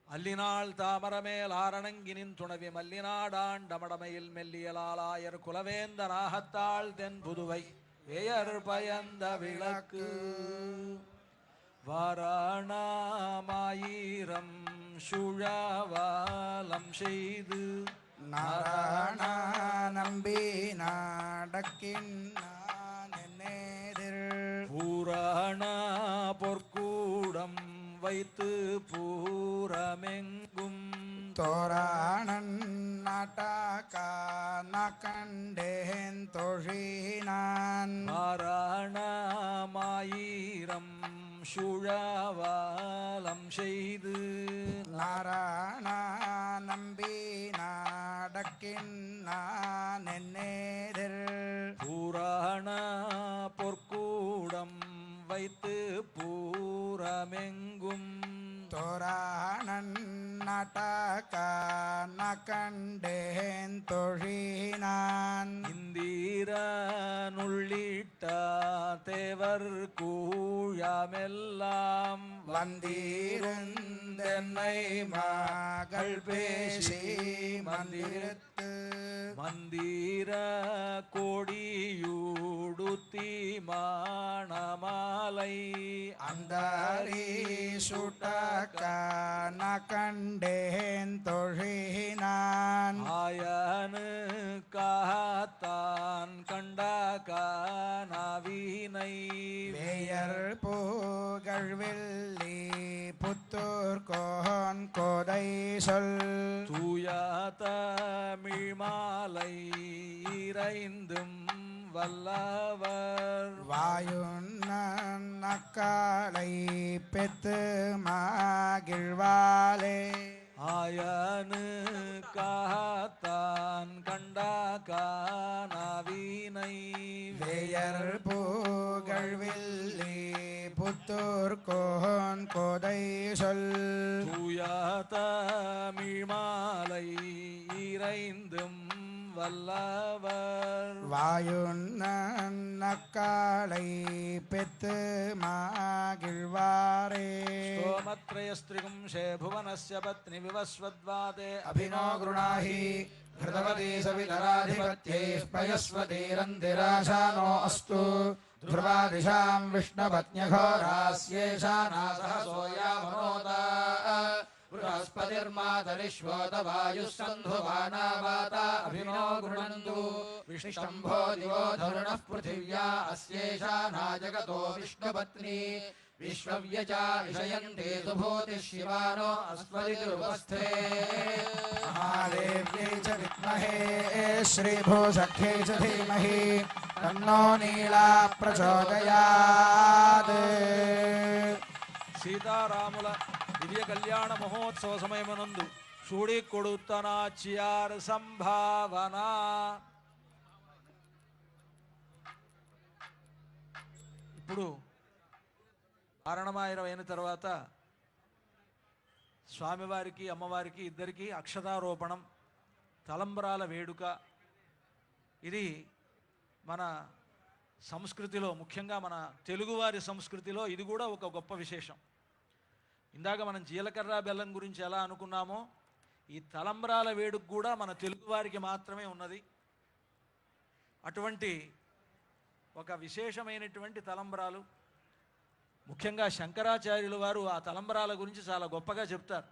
Speaker 5: அல்லினாள் தாமரமேல் ஆரணங்கினின் துணவி மல்லினாடாண்டமடமையில் மெல்லியலாலாயர் குலவேந்த நாகத்தாள் தென் புதுவை வேயர் பயந்த விளக்கு வாராணாமாயிரம் சுழாவாலம் செய்து
Speaker 3: நாராயண நம்பி நாடக்கின்னேதிர்
Speaker 5: பூராண பொற்கூடம் வைத்து பூரமெங்கும்
Speaker 3: தோராணன் நாட்டாக்கான கண்டேன் தொழினான்
Speaker 5: வாராணமாயிரம் சுழாவாலம் செய்து
Speaker 3: நாராயண நம்பி நாடக்கின்னேதிர்
Speaker 5: பூராண பொற்கூடம் வைத்து பூரமெங்கும்
Speaker 3: தோராணன் நாட்டாக்கான கண்டேன் தொழினான்
Speaker 5: இந்தீர நுள்ளிட்ட தேவர் கூழமெல்லாம்
Speaker 3: வந்தீருந்தென்னை மகள் பேசி மந்திரத்து
Speaker 5: மந்தீர கோடியூடுத்தி மாணமாலை
Speaker 3: அந்தாரி சுட்டக்கான கண்டேன் தொழினான்
Speaker 5: ஆயனு காத்தான் கண்டகானவினை
Speaker 3: வேயர் புகழ்வெள்ளி புத்தூர் கோன் கோதை சொல்
Speaker 5: தூய தமிழ் மாலை இறைந்தும் வல்லவர்
Speaker 3: வாயுன்னக்காலை பெத்து மகிழ்வாலே
Speaker 5: ஆயனு காத்தான் கண்டகானவினை
Speaker 3: வேயர் புகழ்வில்லி புத்தூர் கோன் கோதை சொல்
Speaker 5: தூய தமிழ் மாலை இறைந்தும் வல்லவர்
Speaker 3: வாயுன்னக்காலை பெத்து மகிழ்வாரே
Speaker 5: स्तोमत्रयस्त्रिगुंशे भुवनस्य पत्नी विवस्वद्वादे
Speaker 3: अभिनो गृणाहि हृदवती सवितराधिपत्यैः पयस्वतीरन्तिराशानो अस्तु ध्रुवादिशां विष्णुपत्न्यघोरास्येषा नासहसोऽयामनोता बृहस्पतिर्मातरिष्वोत वायुः सन्धुवानावाता अभिनो गृणन्तु विष्णुशम्भो दिवो धरुणः पृथिव्या अस्येषा नाजगतो विष्णुपत्नी विश्वव्यचा विषयन्ते सुभूतिः शिवानो अस्मदिरुपस्थे महादेव्यै च विद्महे श्रीभूसख्यै च धीमहि तन्नो नीला प्रचोदयात्
Speaker 5: సీతారాముల దివ్య కళ్యాణ మహోత్సవ సమయమునందు సుడి కొడుతనాచియార్ సంభావన. ఇప్పుడు వారణమాయిరం అయిన తర్వాత స్వామివారికి అమ్మవారికి ఇద్దరికి అక్షతారోపణం, తలంబ్రాల వేడుక. ఇది మన సంస్కృతిలో, ముఖ్యంగా మన తెలుగువారి సంస్కృతిలో ఇది కూడా ఒక గొప్ప విశేషం. ఇందాక మనం జీలకర్ర బెల్లం గురించి ఎలా అనుకున్నామో, ఈ తలంబ్రాల వేడుక కూడా మన తెలుగువారికి మాత్రమే ఉన్నది. అటువంటి ఒక విశేషమైనటువంటి తలంబ్రాలు. ముఖ్యంగా శంకరాచార్యుల వారు ఆ తలంబ్రాల గురించి చాలా గొప్పగా చెప్తారు.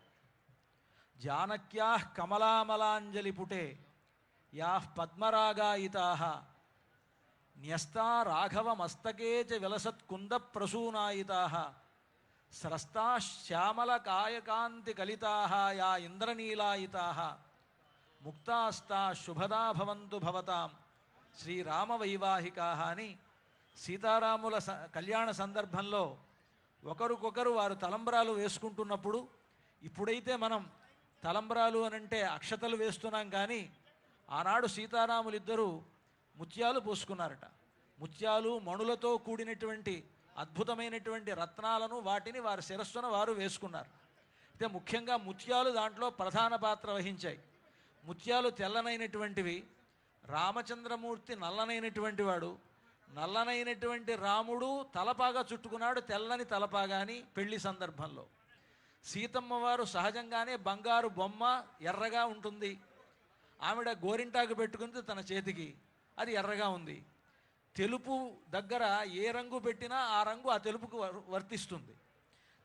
Speaker 5: జానక్యా కమలామలాంజలి పుటే యా పద్మరాగాయితా న్యస్తా రాఘవ మస్తకే చ విలసత్కుంద ప్రసూనాయితా స్రస్తా శ్యామల కాయకాంతి కలితా యా ఇంద్రనీలాయితా ముక్తాస్తా శుభదా భవంతు భవతాం శ్రీరామవైవాహికా అని సీతారాముల కళ్యాణ సందర్భంలో ఒకరికొకరు వారు తలంబ్రాలు వేసుకుంటున్నప్పుడు, ఇప్పుడైతే మనం తలంబ్రాలు అనంటే అక్షతలు వేస్తున్నాం, కానీ ఆనాడు సీతారాములిద్దరూ ముత్యాలు పోసుకున్నారట. ముత్యాలు మణులతో కూడినటువంటి అద్భుతమైనటువంటి రత్నాలను వాటిని వారి శిరస్సున వారు వేసుకున్నారు. అయితే ముఖ్యంగా ముత్యాలు దాంట్లో ప్రధాన పాత్ర వహించాయి. ముత్యాలు తెల్లనైనటువంటివి, రామచంద్రమూర్తి నల్లనైనటువంటి వాడు. నల్లనైనటువంటి రాముడు తలపాగా చుట్టుకున్నాడు, తెల్లని తలపాగా అని పెళ్లి సందర్భంలో. సీతమ్మ వారు సహజంగానే బంగారు బొమ్మ, ఎర్రగా ఉంటుంది. ఆవిడ గోరింటాకు పెట్టుకుంది తన చేతికి, అది ఎర్రగా ఉంది. తెలుపు దగ్గర ఏ రంగు పెట్టినా ఆ రంగు ఆ తెలుపుకు వర్తిస్తుంది.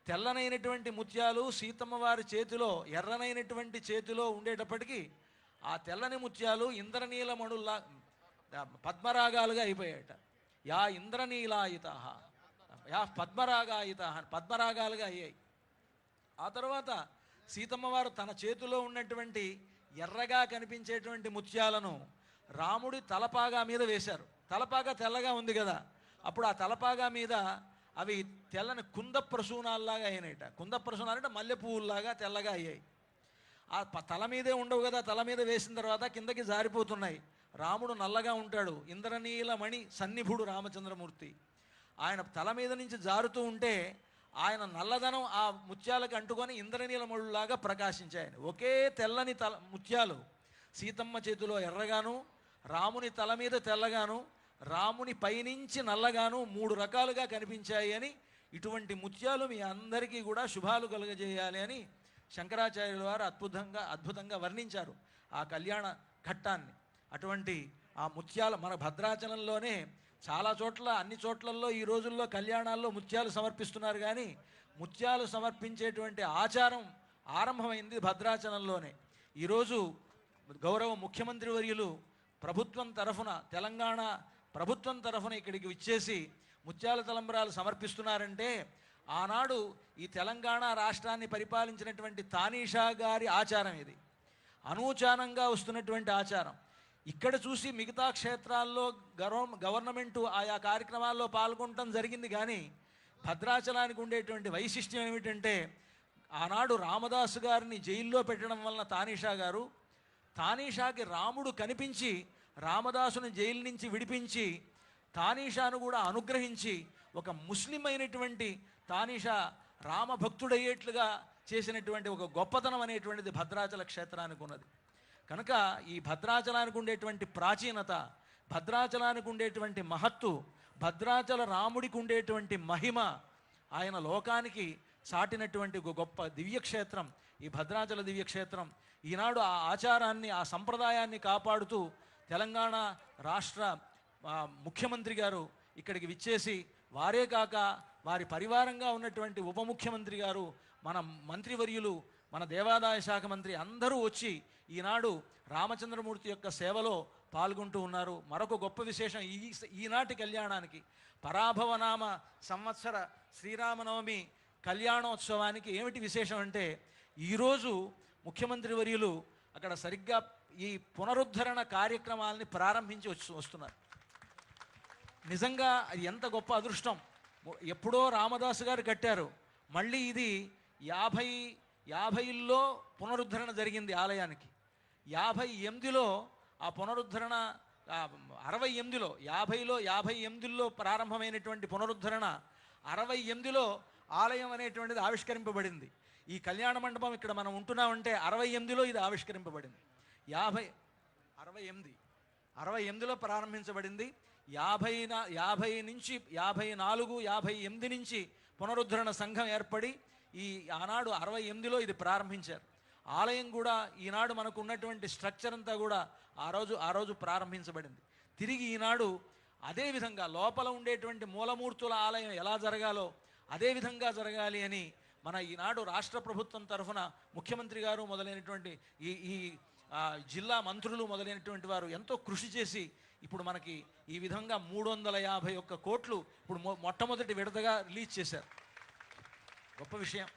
Speaker 5: తెల్లనైనటువంటి ముత్యాలు సీతమ్మ వారి చేతిలో, ఎర్రనైనటువంటి చేతిలో ఉండేటప్పటికీ ఆ తెల్లని ముత్యాలు ఇంద్రనీలమణుల్లా పద్మరాగాలుగా అయిపోయాయట. యా ఇంద్రనీలాయిత యా పద్మరాగాయిత పద్మరాగాలుగా అయ్యాయి. ఆ తర్వాత సీతమ్మ వారు తన చేతిలో ఉన్నటువంటి ఎర్రగా కనిపించేటువంటి ముత్యాలను రాముడి తలపాగా మీద వేశారు. తలపాగా తెల్లగా ఉంది కదా, అప్పుడు ఆ తలపాగా మీద అవి తెల్లని కుంద ప్రసూనాల్లాగా అయినాయట. కుంద ప్రసూనాలు అంటే మల్లె పువ్వుల్లాగా తెల్లగా అయ్యాయి. ఆ తల మీదే ఉండవు కదా, తల మీద వేసిన తర్వాత కిందకి జారిపోతున్నాయి. రాముడు నల్లగా ఉంటాడు, ఇంద్రనీలమణి సన్నిభుడు రామచంద్రమూర్తి. ఆయన తల మీద నుంచి జారుతూ ఉంటే ఆయన నల్లదనం ఆ ముత్యాలకు అంటుకొని ఇంద్రనీలమణులాగా ప్రకాశించాయి. ఒకే తెల్లని ముత్యాలు సీతమ్మ చేతిలో ఎర్రగాను, రాముని తల మీద తెల్లగాను, రాముని పైనుంచి నల్లగాను 3 రకాలుగా కనిపించాయి అని, ఇటువంటి ముత్యాలు మీ అందరికీ కూడా శుభాలు కలుగజేయాలి అని శంకరాచార్యుల వారు అద్భుతంగా వర్ణించారు ఆ కళ్యాణ ఘట్టాన్ని. అటువంటి ఆ ముత్యాలు మన భద్రాచలంలోనే చాలా చోట్ల, అన్ని చోట్లలో ఈ రోజుల్లో కళ్యాణాల్లో ముత్యాలు సమర్పిస్తున్నారు, కానీ ముత్యాలు సమర్పించేటువంటి ఆచారం ఆరంభమైంది భద్రాచలంలోనే. ఈరోజు గౌరవ ముఖ్యమంత్రి వర్యులు ప్రభుత్వం తరఫున, తెలంగాణ ప్రభుత్వం తరఫున ఇక్కడికి విచ్చేసి ముత్యాల తలంబ్రాలు సమర్పిస్తున్నారంటే, ఆనాడు ఈ తెలంగాణ రాష్ట్రాన్ని పరిపాలించినటువంటి తానీషా గారి ఆచారం ఇది. అనూచానంగా వస్తున్నటువంటి ఆచారం. ఇక్కడ చూసి మిగతా క్షేత్రాల్లో గవర్నమెంటు ఆయా కార్యక్రమాల్లో పాల్గొనడం జరిగింది, కానీ భద్రాచలానికి ఉండేటువంటి వైశిష్ట్యం ఏమిటంటే, ఆనాడు రామదాసు గారిని జైల్లో పెట్టడం వలన తానీషాకి రాముడు కనిపించి రామదాసుని జైలు నుంచి విడిపించి తానీషాను కూడా అనుగ్రహించి ఒక ముస్లిం అయినటువంటి తానీషా రామభక్తుడయ్యేట్లుగా చేసినటువంటి ఒక గొప్పతనం అనేటువంటిది భద్రాచల క్షేత్రానికి ఉన్నది. కనుక ఈ భద్రాచలానికి ఉండేటువంటి ప్రాచీనత, భద్రాచలానికి ఉండేటువంటి మహత్తు, భద్రాచల రాముడికి ఉండేటువంటి మహిమ, ఆయన లోకానికి చాటినటువంటి ఒక గొప్ప దివ్యక్షేత్రం ఈ భద్రాచల దివ్యక్షేత్రం. ఈనాడు ఆ ఆచారాన్ని, ఆ సంప్రదాయాన్ని కాపాడుతూ తెలంగాణ రాష్ట్ర ముఖ్యమంత్రి గారు ఇక్కడికి విచ్చేసి, వారే కాక వారి పరివారంగా ఉన్నటువంటి ఉప ముఖ్యమంత్రి గారు, మన మంత్రివర్యులు, మన దేవాదాయ శాఖ మంత్రి అందరూ వచ్చి ఈనాడు రామచంద్రమూర్తి యొక్క సేవలో పాల్గొంటూ ఉన్నారు. మరొక గొప్ప విశేషం ఈనాటి కళ్యాణానికి, పరాభవనామ సంవత్సర శ్రీరామనవమి కళ్యాణోత్సవానికి ఏమిటి విశేషం అంటే, ఈరోజు ముఖ్యమంత్రి వర్యులు అక్కడ సరిగ్గా ఈ పునరుద్ధరణ కార్యక్రమాలని ప్రారంభించి వస్తున్నారు. నిజంగా అది ఎంత గొప్ప అదృష్టం. ఎప్పుడో రామదాసు గారు కట్టారు, మళ్ళీ ఇది 50లో పునరుద్ధరణ జరిగింది ఆలయానికి. 58లో ఆ పునరుద్ధరణ 68లో 50లో 58లో ప్రారంభమైనటువంటి పునరుద్ధరణ 68లో ఆలయం అనేటువంటిది ఆవిష్కరింపబడింది. ఈ కళ్యాణ మండపం ఇక్కడ మనం ఉంటున్నామంటే 68లో ఇది ఆవిష్కరింపబడింది. 68లో ప్రారంభించబడింది. 50 నుంచి 54, 58 నుంచి పునరుద్ధరణ సంఘం ఏర్పడి ఆనాడు 68లో ఇది ప్రారంభించారు. ఆలయం కూడా ఈనాడు మనకు ఉన్నటువంటి స్ట్రక్చర్ అంతా కూడా ఆ రోజు ప్రారంభించబడింది. తిరిగి ఈనాడు అదేవిధంగా లోపల ఉండేటువంటి మూలమూర్తుల ఆలయం ఎలా జరగాలో అదే విధంగా జరగాలి అని మన ఈనాడు రాష్ట్ర ప్రభుత్వం తరఫున ముఖ్యమంత్రి గారు మొదలైనటువంటి ఈ జిల్లా మంత్రులు మొదలైనటువంటి వారు ఎంతో కృషి చేసి ఇప్పుడు మనకి ఈ విధంగా 351 కోట్లు ఇప్పుడు మొట్టమొదటి విడతగా రిలీజ్ చేశారు. గొప్ప విషయం.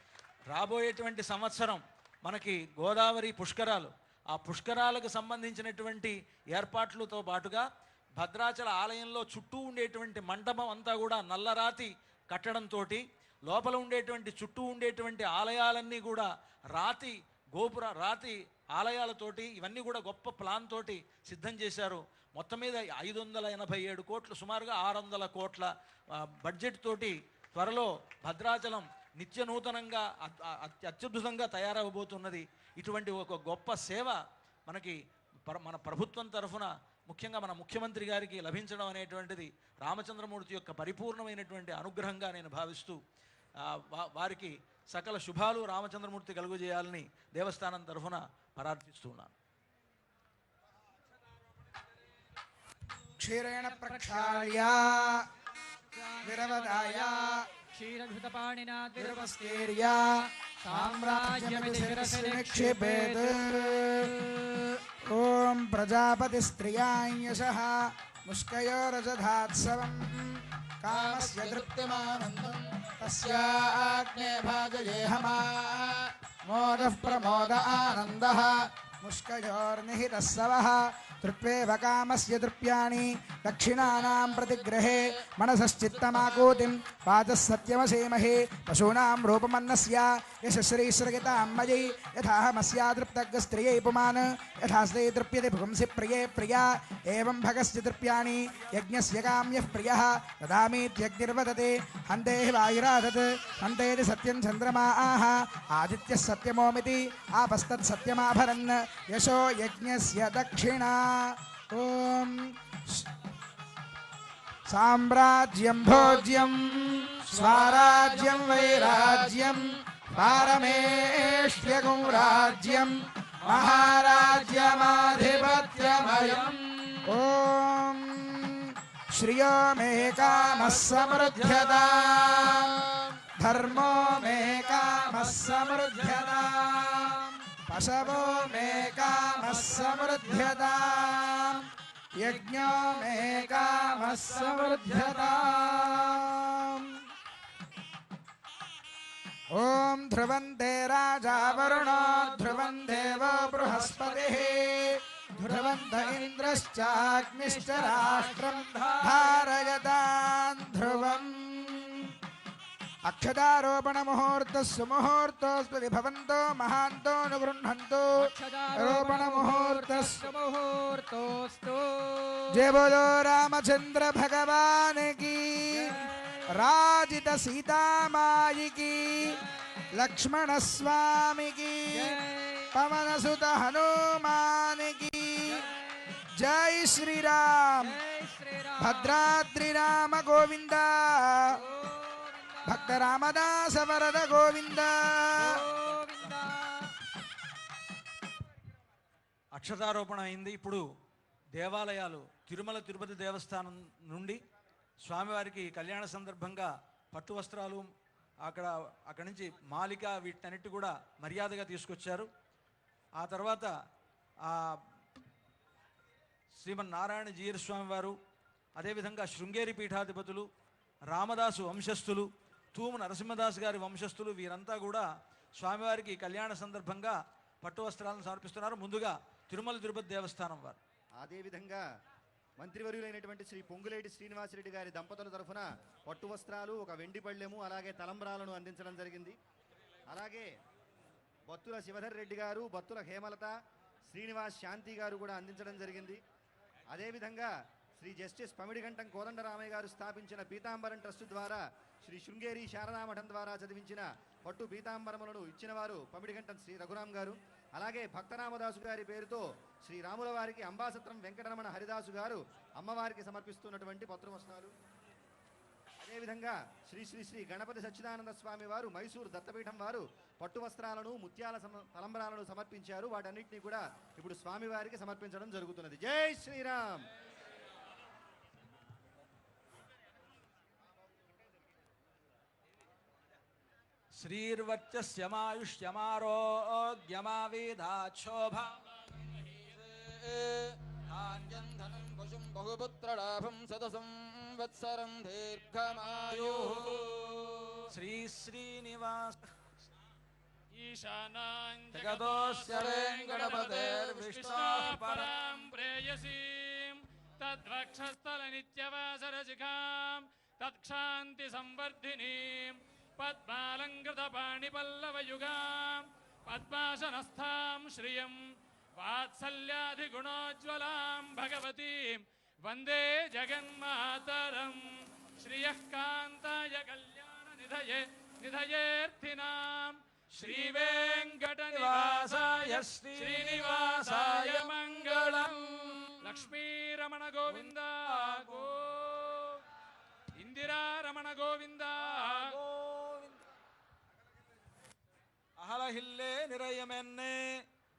Speaker 5: రాబోయేటువంటి సంవత్సరం మనకి గోదావరి పుష్కరాలు, ఆ పుష్కరాలకు సంబంధించినటువంటి ఏర్పాట్లతో పాటుగా భద్రాచల ఆలయంలో చుట్టూ ఉండేటువంటి మండపం అంతా కూడా నల్లరాతి కట్టడంతో, లోపల ఉండేటువంటి చుట్టూ ఉండేటువంటి ఆలయాలన్నీ కూడా రాతి ఆలయాలతోటి ఇవన్నీ కూడా గొప్ప ప్లాన్ తోటి సిద్ధం చేశారు. మొత్తం మీద 587 కోట్లు, సుమారుగా 600 కోట్ల బడ్జెట్ తోటి త్వరలో భద్రాచలం నిత్య నూతనంగా అత్యద్భుతంగా తయారవబోతున్నది. ఇటువంటి ఒక గొప్ప సేవ మనకి మన ప్రభుత్వం తరఫున ముఖ్యంగా మన ముఖ్యమంత్రి గారికి లభించడం అనేటువంటిది రామచంద్రమూర్తి యొక్క పరిపూర్ణమైనటువంటి అనుగ్రహంగా నేను భావిస్తూ వారికి సకల శుభాలు రామచంద్రమూర్తి కలుగజేయాలని దేవస్థానం తరఫున ప్రార్థిస్తున్నాను.
Speaker 3: క్షీరేణ ప్రక్షాళ్య విరవదాయ
Speaker 4: క్షీరఘృతపాణినా
Speaker 3: విరవస్కేర్య సామ్రాజ్యమితి శిరసి నిక్షిపేత్. ఓం ప్రజాపతి స్త్రియాయశః ముష్కయోరజధాత్సవం కామస్య తృప్తిమానందం తస్యాగ్నే భాజయేహమా మోదః ప్రమోద ఆనందః ముష్కయోర్నిహితः సవః తృప్వేవ కామస్య తృప్యాణి దక్షిణానాం ప్రతిగ్రహే మనసశ్చిత్తమాకూతిం వాచः సత్యమసేమహే పశూనాం రూపమన్నస్య యశశ్రీశ్రగితాం మయీ యథాహమస్యా తృప్తగ్స్త్రియై పుమాన్ యథాస్తే తృప్యతే పుంసి ప్రియే ప్రియా ఏవం భగస్య తృప్యాణి యజ్ఞస్య కామ్యః ప్రియః దదామీత్యగ్నిర్వదతే హంతే వాయురాదత్ హంతేతి సత్యం చంద్రమా ఆహ ఆదిత్యः సత్యమోమితి ఆపస్తత్ సత్యమాభరన్ యశో యజ్ఞస్య దక్షిణా. ఓం సామ్రాజ్యం భోజ్యం స్వరాజ్యం వైరాజ్యం పారమేష్ట్యగుం రాజ్యం మహారాజ్యమాధిపత్యమయం. ఓం శ్రియో మే కామః సమృద్ధ్యతా ధర్మో మే కామః సమృద్ధ్యతా పశవో మే కామః సమృద్ధ్యతా యజ్ఞో మే కామః సమృద్ధ్యతా. ఓం ధ్రువంతే రాజా వరుణో ధ్రువం దేవో బృహస్పతిః ధ్రువంత ఇంద్రశ్చాగ్నిశ్చ రాష్ట్రం ధారయతాన్ ధ్రువం. అక్షదారోపణ ముహూర్త సుముహూర్తోస్తు విభవంతో మహాంతో అనుగృహంతో రోపణ ముహూర్తోస్తు. జయ బోలో రామచంద్ర భగవానికి రాజిత సీతామాయికి లక్ష్మణ స్వామికి పవనసుత హనుమానికి జై శ్రీరామ్. భద్రాద్రి రామ గోవింద భక్త రామదాస వరద గోవింద.
Speaker 5: అక్షతారోపణ అయింది. ఇప్పుడు దేవాలయాలు తిరుమల తిరుపతి దేవస్థానం నుండి స్వామివారికి కళ్యాణ సందర్భంగా పట్టు వస్త్రాలు అక్కడి నుంచి మాలిక వీటన్నిటి కూడా మర్యాదగా తీసుకొచ్చారు. ఆ తర్వాత శ్రీమన్నారాయణ జీయర్ స్వామి వారు, అదేవిధంగా శృంగేరి పీఠాధిపతులు, రామదాసు వంశస్థులు, తూము నరసింహదాస్ గారి వంశస్థులు వీరంతా కూడా స్వామివారికి కళ్యాణ సందర్భంగా పట్టు వస్త్రాలను సమర్పిస్తున్నారు. ముందుగా తిరుమల తిరుపతి దేవస్థానం వారు.
Speaker 1: అదేవిధంగా మంత్రివర్యులైనటువంటి శ్రీ పొంగులేటి శ్రీనివాసరెడ్డి గారి దంపతుల తరఫున పట్టు వస్త్రాలు, ఒక వెండి పళ్ళెము, అలాగే తలంబ్రాలను అందించడం జరిగింది. అలాగే బత్తుల శివధర్ రెడ్డి గారు, బత్తుల హేమలత, శ్రీనివాస్ శాంతి గారు కూడా అందించడం జరిగింది. అదేవిధంగా శ్రీ జస్టిస్ పమిడిగంటం కోదండరామయ్య గారు స్థాపించిన పీతాంబరం ట్రస్ట్ ద్వారా శ్రీ శృంగేరి శారదామఠం ద్వారా చదివించిన పట్టు పీతాంబరములను ఇచ్చిన వారు పమిడిగంటం శ్రీ రఘురాం గారు. అలాగే భక్తరామదాసు గారి పేరుతో శ్రీ రాముల వారికి అంబాసత్రం వెంకటరమణ హరిదాసు గారు అమ్మవారికి సమర్పిస్తున్నటువంటి పత్రవస్త్రాలు. అదేవిధంగా శ్రీ శ్రీ శ్రీ గణపతి సచ్చిదానంద స్వామి వారు మైసూరు దత్తపీఠం వారు పట్టు వస్త్రాలను ముత్యాల తలంబరాలను సమర్పించారు. వాటన్నిటినీ కూడా ఇప్పుడు స్వామివారికి సమర్పించడం జరుగుతున్నది. జై శ్రీరామ్.
Speaker 6: ధాన్యం ధనం పశుం బహుపుత్రలాభం శతసంవత్సరం దీర్ఘమాయు.
Speaker 5: శ్రీ శ్రీనివాస
Speaker 6: జగదోస్య వెంకటపతేర్విష్ణోః పరాం
Speaker 7: ప్రేయసీం తద్వక్షస్థల నిత్యవాసరశిఖాం తత్క్షాంతి సంవర్ధినీం పద్మాలంకృత పాణిపల్లవయుగాం పద్మాసనస్థాం శ్రియం వాత్సల్యాధిగుణోజ్వలాం భగవతీం వందే జగన్మాతరం. శ్రియః కాంతాయ కళ్యాణ నిధయేర్థినాం శ్రీవేంకట నివాసాయ శ్రీనివాసాయ మంగళం. లక్ష్మీరమణ గోవింద గో, ఇందిరారమణ గోవింద.
Speaker 5: அகலகில்லே நிறையமென்னே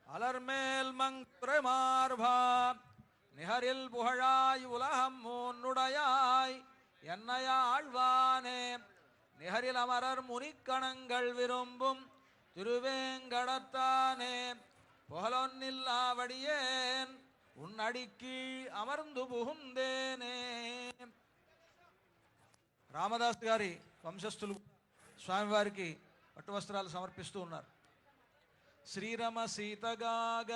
Speaker 5: அலர்மேல் மங்குரமார்பா நிகரில் புகழாய் உலகம் மூன்னுடையாய் என்னையாழ்வானே நிகரில் அமரர் முனிக்கணங்கள் விரும்பும் திருவேங்கடத்தானே புகழொன்னில்லாவடியேன் உன்னடிக்கீழ் అమర్ందు புகுந்தேனே. రామదాస్ గారి వంశస్థులు స్వామివారికి పట్టు వస్త్రాలు సమర్పిస్తూ ఉన్నారు. శ్రీరమ సీతగాగ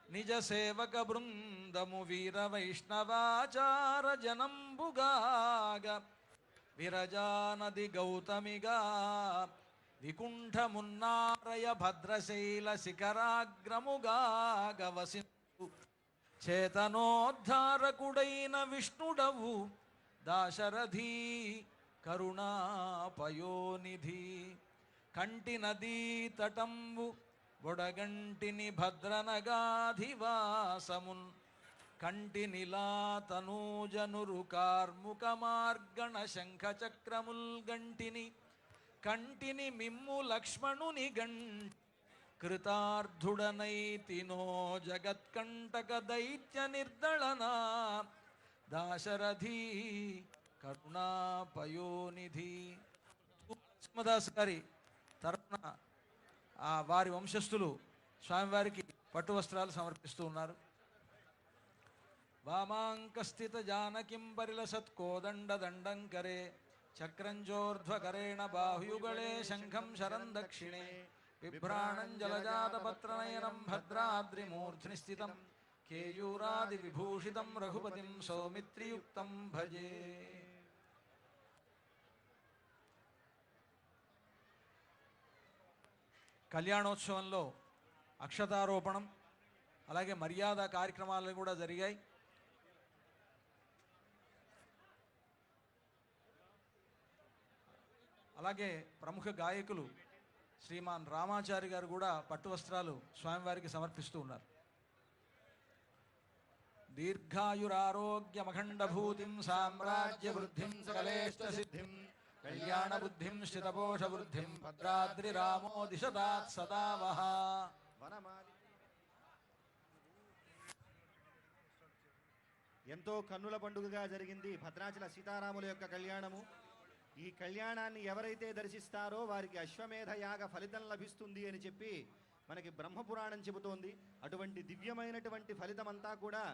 Speaker 5: నిజ సేవక బృందము వీర వైష్ణవాచార జనంబుగాగ విరజానది గౌతమిగా వికుంఠమున్నారయ భద్రశైల శిఖరాగ్రముగాగ వసింతు చేతనోద్ధారకుడైన విష్ణుడవు దాశరథీ కరుణాపయోనిధి కంటి నదీ తటంబు బొడగంటిని భద్రనగాధివాసమున్ కంటి నిలా తనూజనురు కార్ముక మార్గణ శంఖ చక్రముల్ గంటిని కంటిని మిమ్ము లక్ష్మణుని గంటి కృతార్థుడనైతినో జగత్కంటక దైత్య నిర్దళనా దాశరథీ కరుణాపయోనిధి. నరసింహదాస్ గారి తరఫున వారి వంశస్థులు స్వామివారికి పట్టు వస్త్రాలు సమర్పిస్తూ ఉన్నారు. వామాంకస్థిత జానకిం పరిలసత్కోదండ దండంకరే చక్రంజోర్ధ్వకరేణ బాహుయుగళే శంఖం శరం దక్షిణే బిభ్రాణం జలజాతపత్రనయనం భద్రాద్రిమూర్ధ్ని స్థితం కేయూరాది విభూషితం రఘుపతిం సౌమిత్రియుక్తం భజే. కళ్యాణోత్సవంలో అక్షతారోపణం అలాగే మర్యాద కార్యక్రమాలు కూడా జరిగాయి. అలాగే ప్రముఖ గాయకులు శ్రీమాన్ రామాచారి గారు కూడా పట్టు వస్త్రాలు స్వామివారికి సమర్పిస్తూ ఉన్నారు. దీర్ఘాయురారోగ్యమఖండభూతిం సామ్రాజ్య వృద్ధిం సకలేష్ట సిద్ధిం కళ్యాణ బుద్ధిం స్థితపోష వృద్ధిం భద్రాద్రి రామో దిశదాత్ సదా వహ.
Speaker 1: ఎంతో కన్నుల పండుగగా జరిగింది భద్రాచల సీతారాముల యొక్క కళ్యాణము. ఈ కళ్యాణాన్ని ఎవరైతే దర్శిస్తారో వారికి అశ్వమేధ యాగ ఫలితం లభిస్తుంది అని చెప్పి మనకి బ్రహ్మపురాణం చెబుతోంది. అటువంటి దివ్యమైనటువంటి ఫలితం అంతా కూడా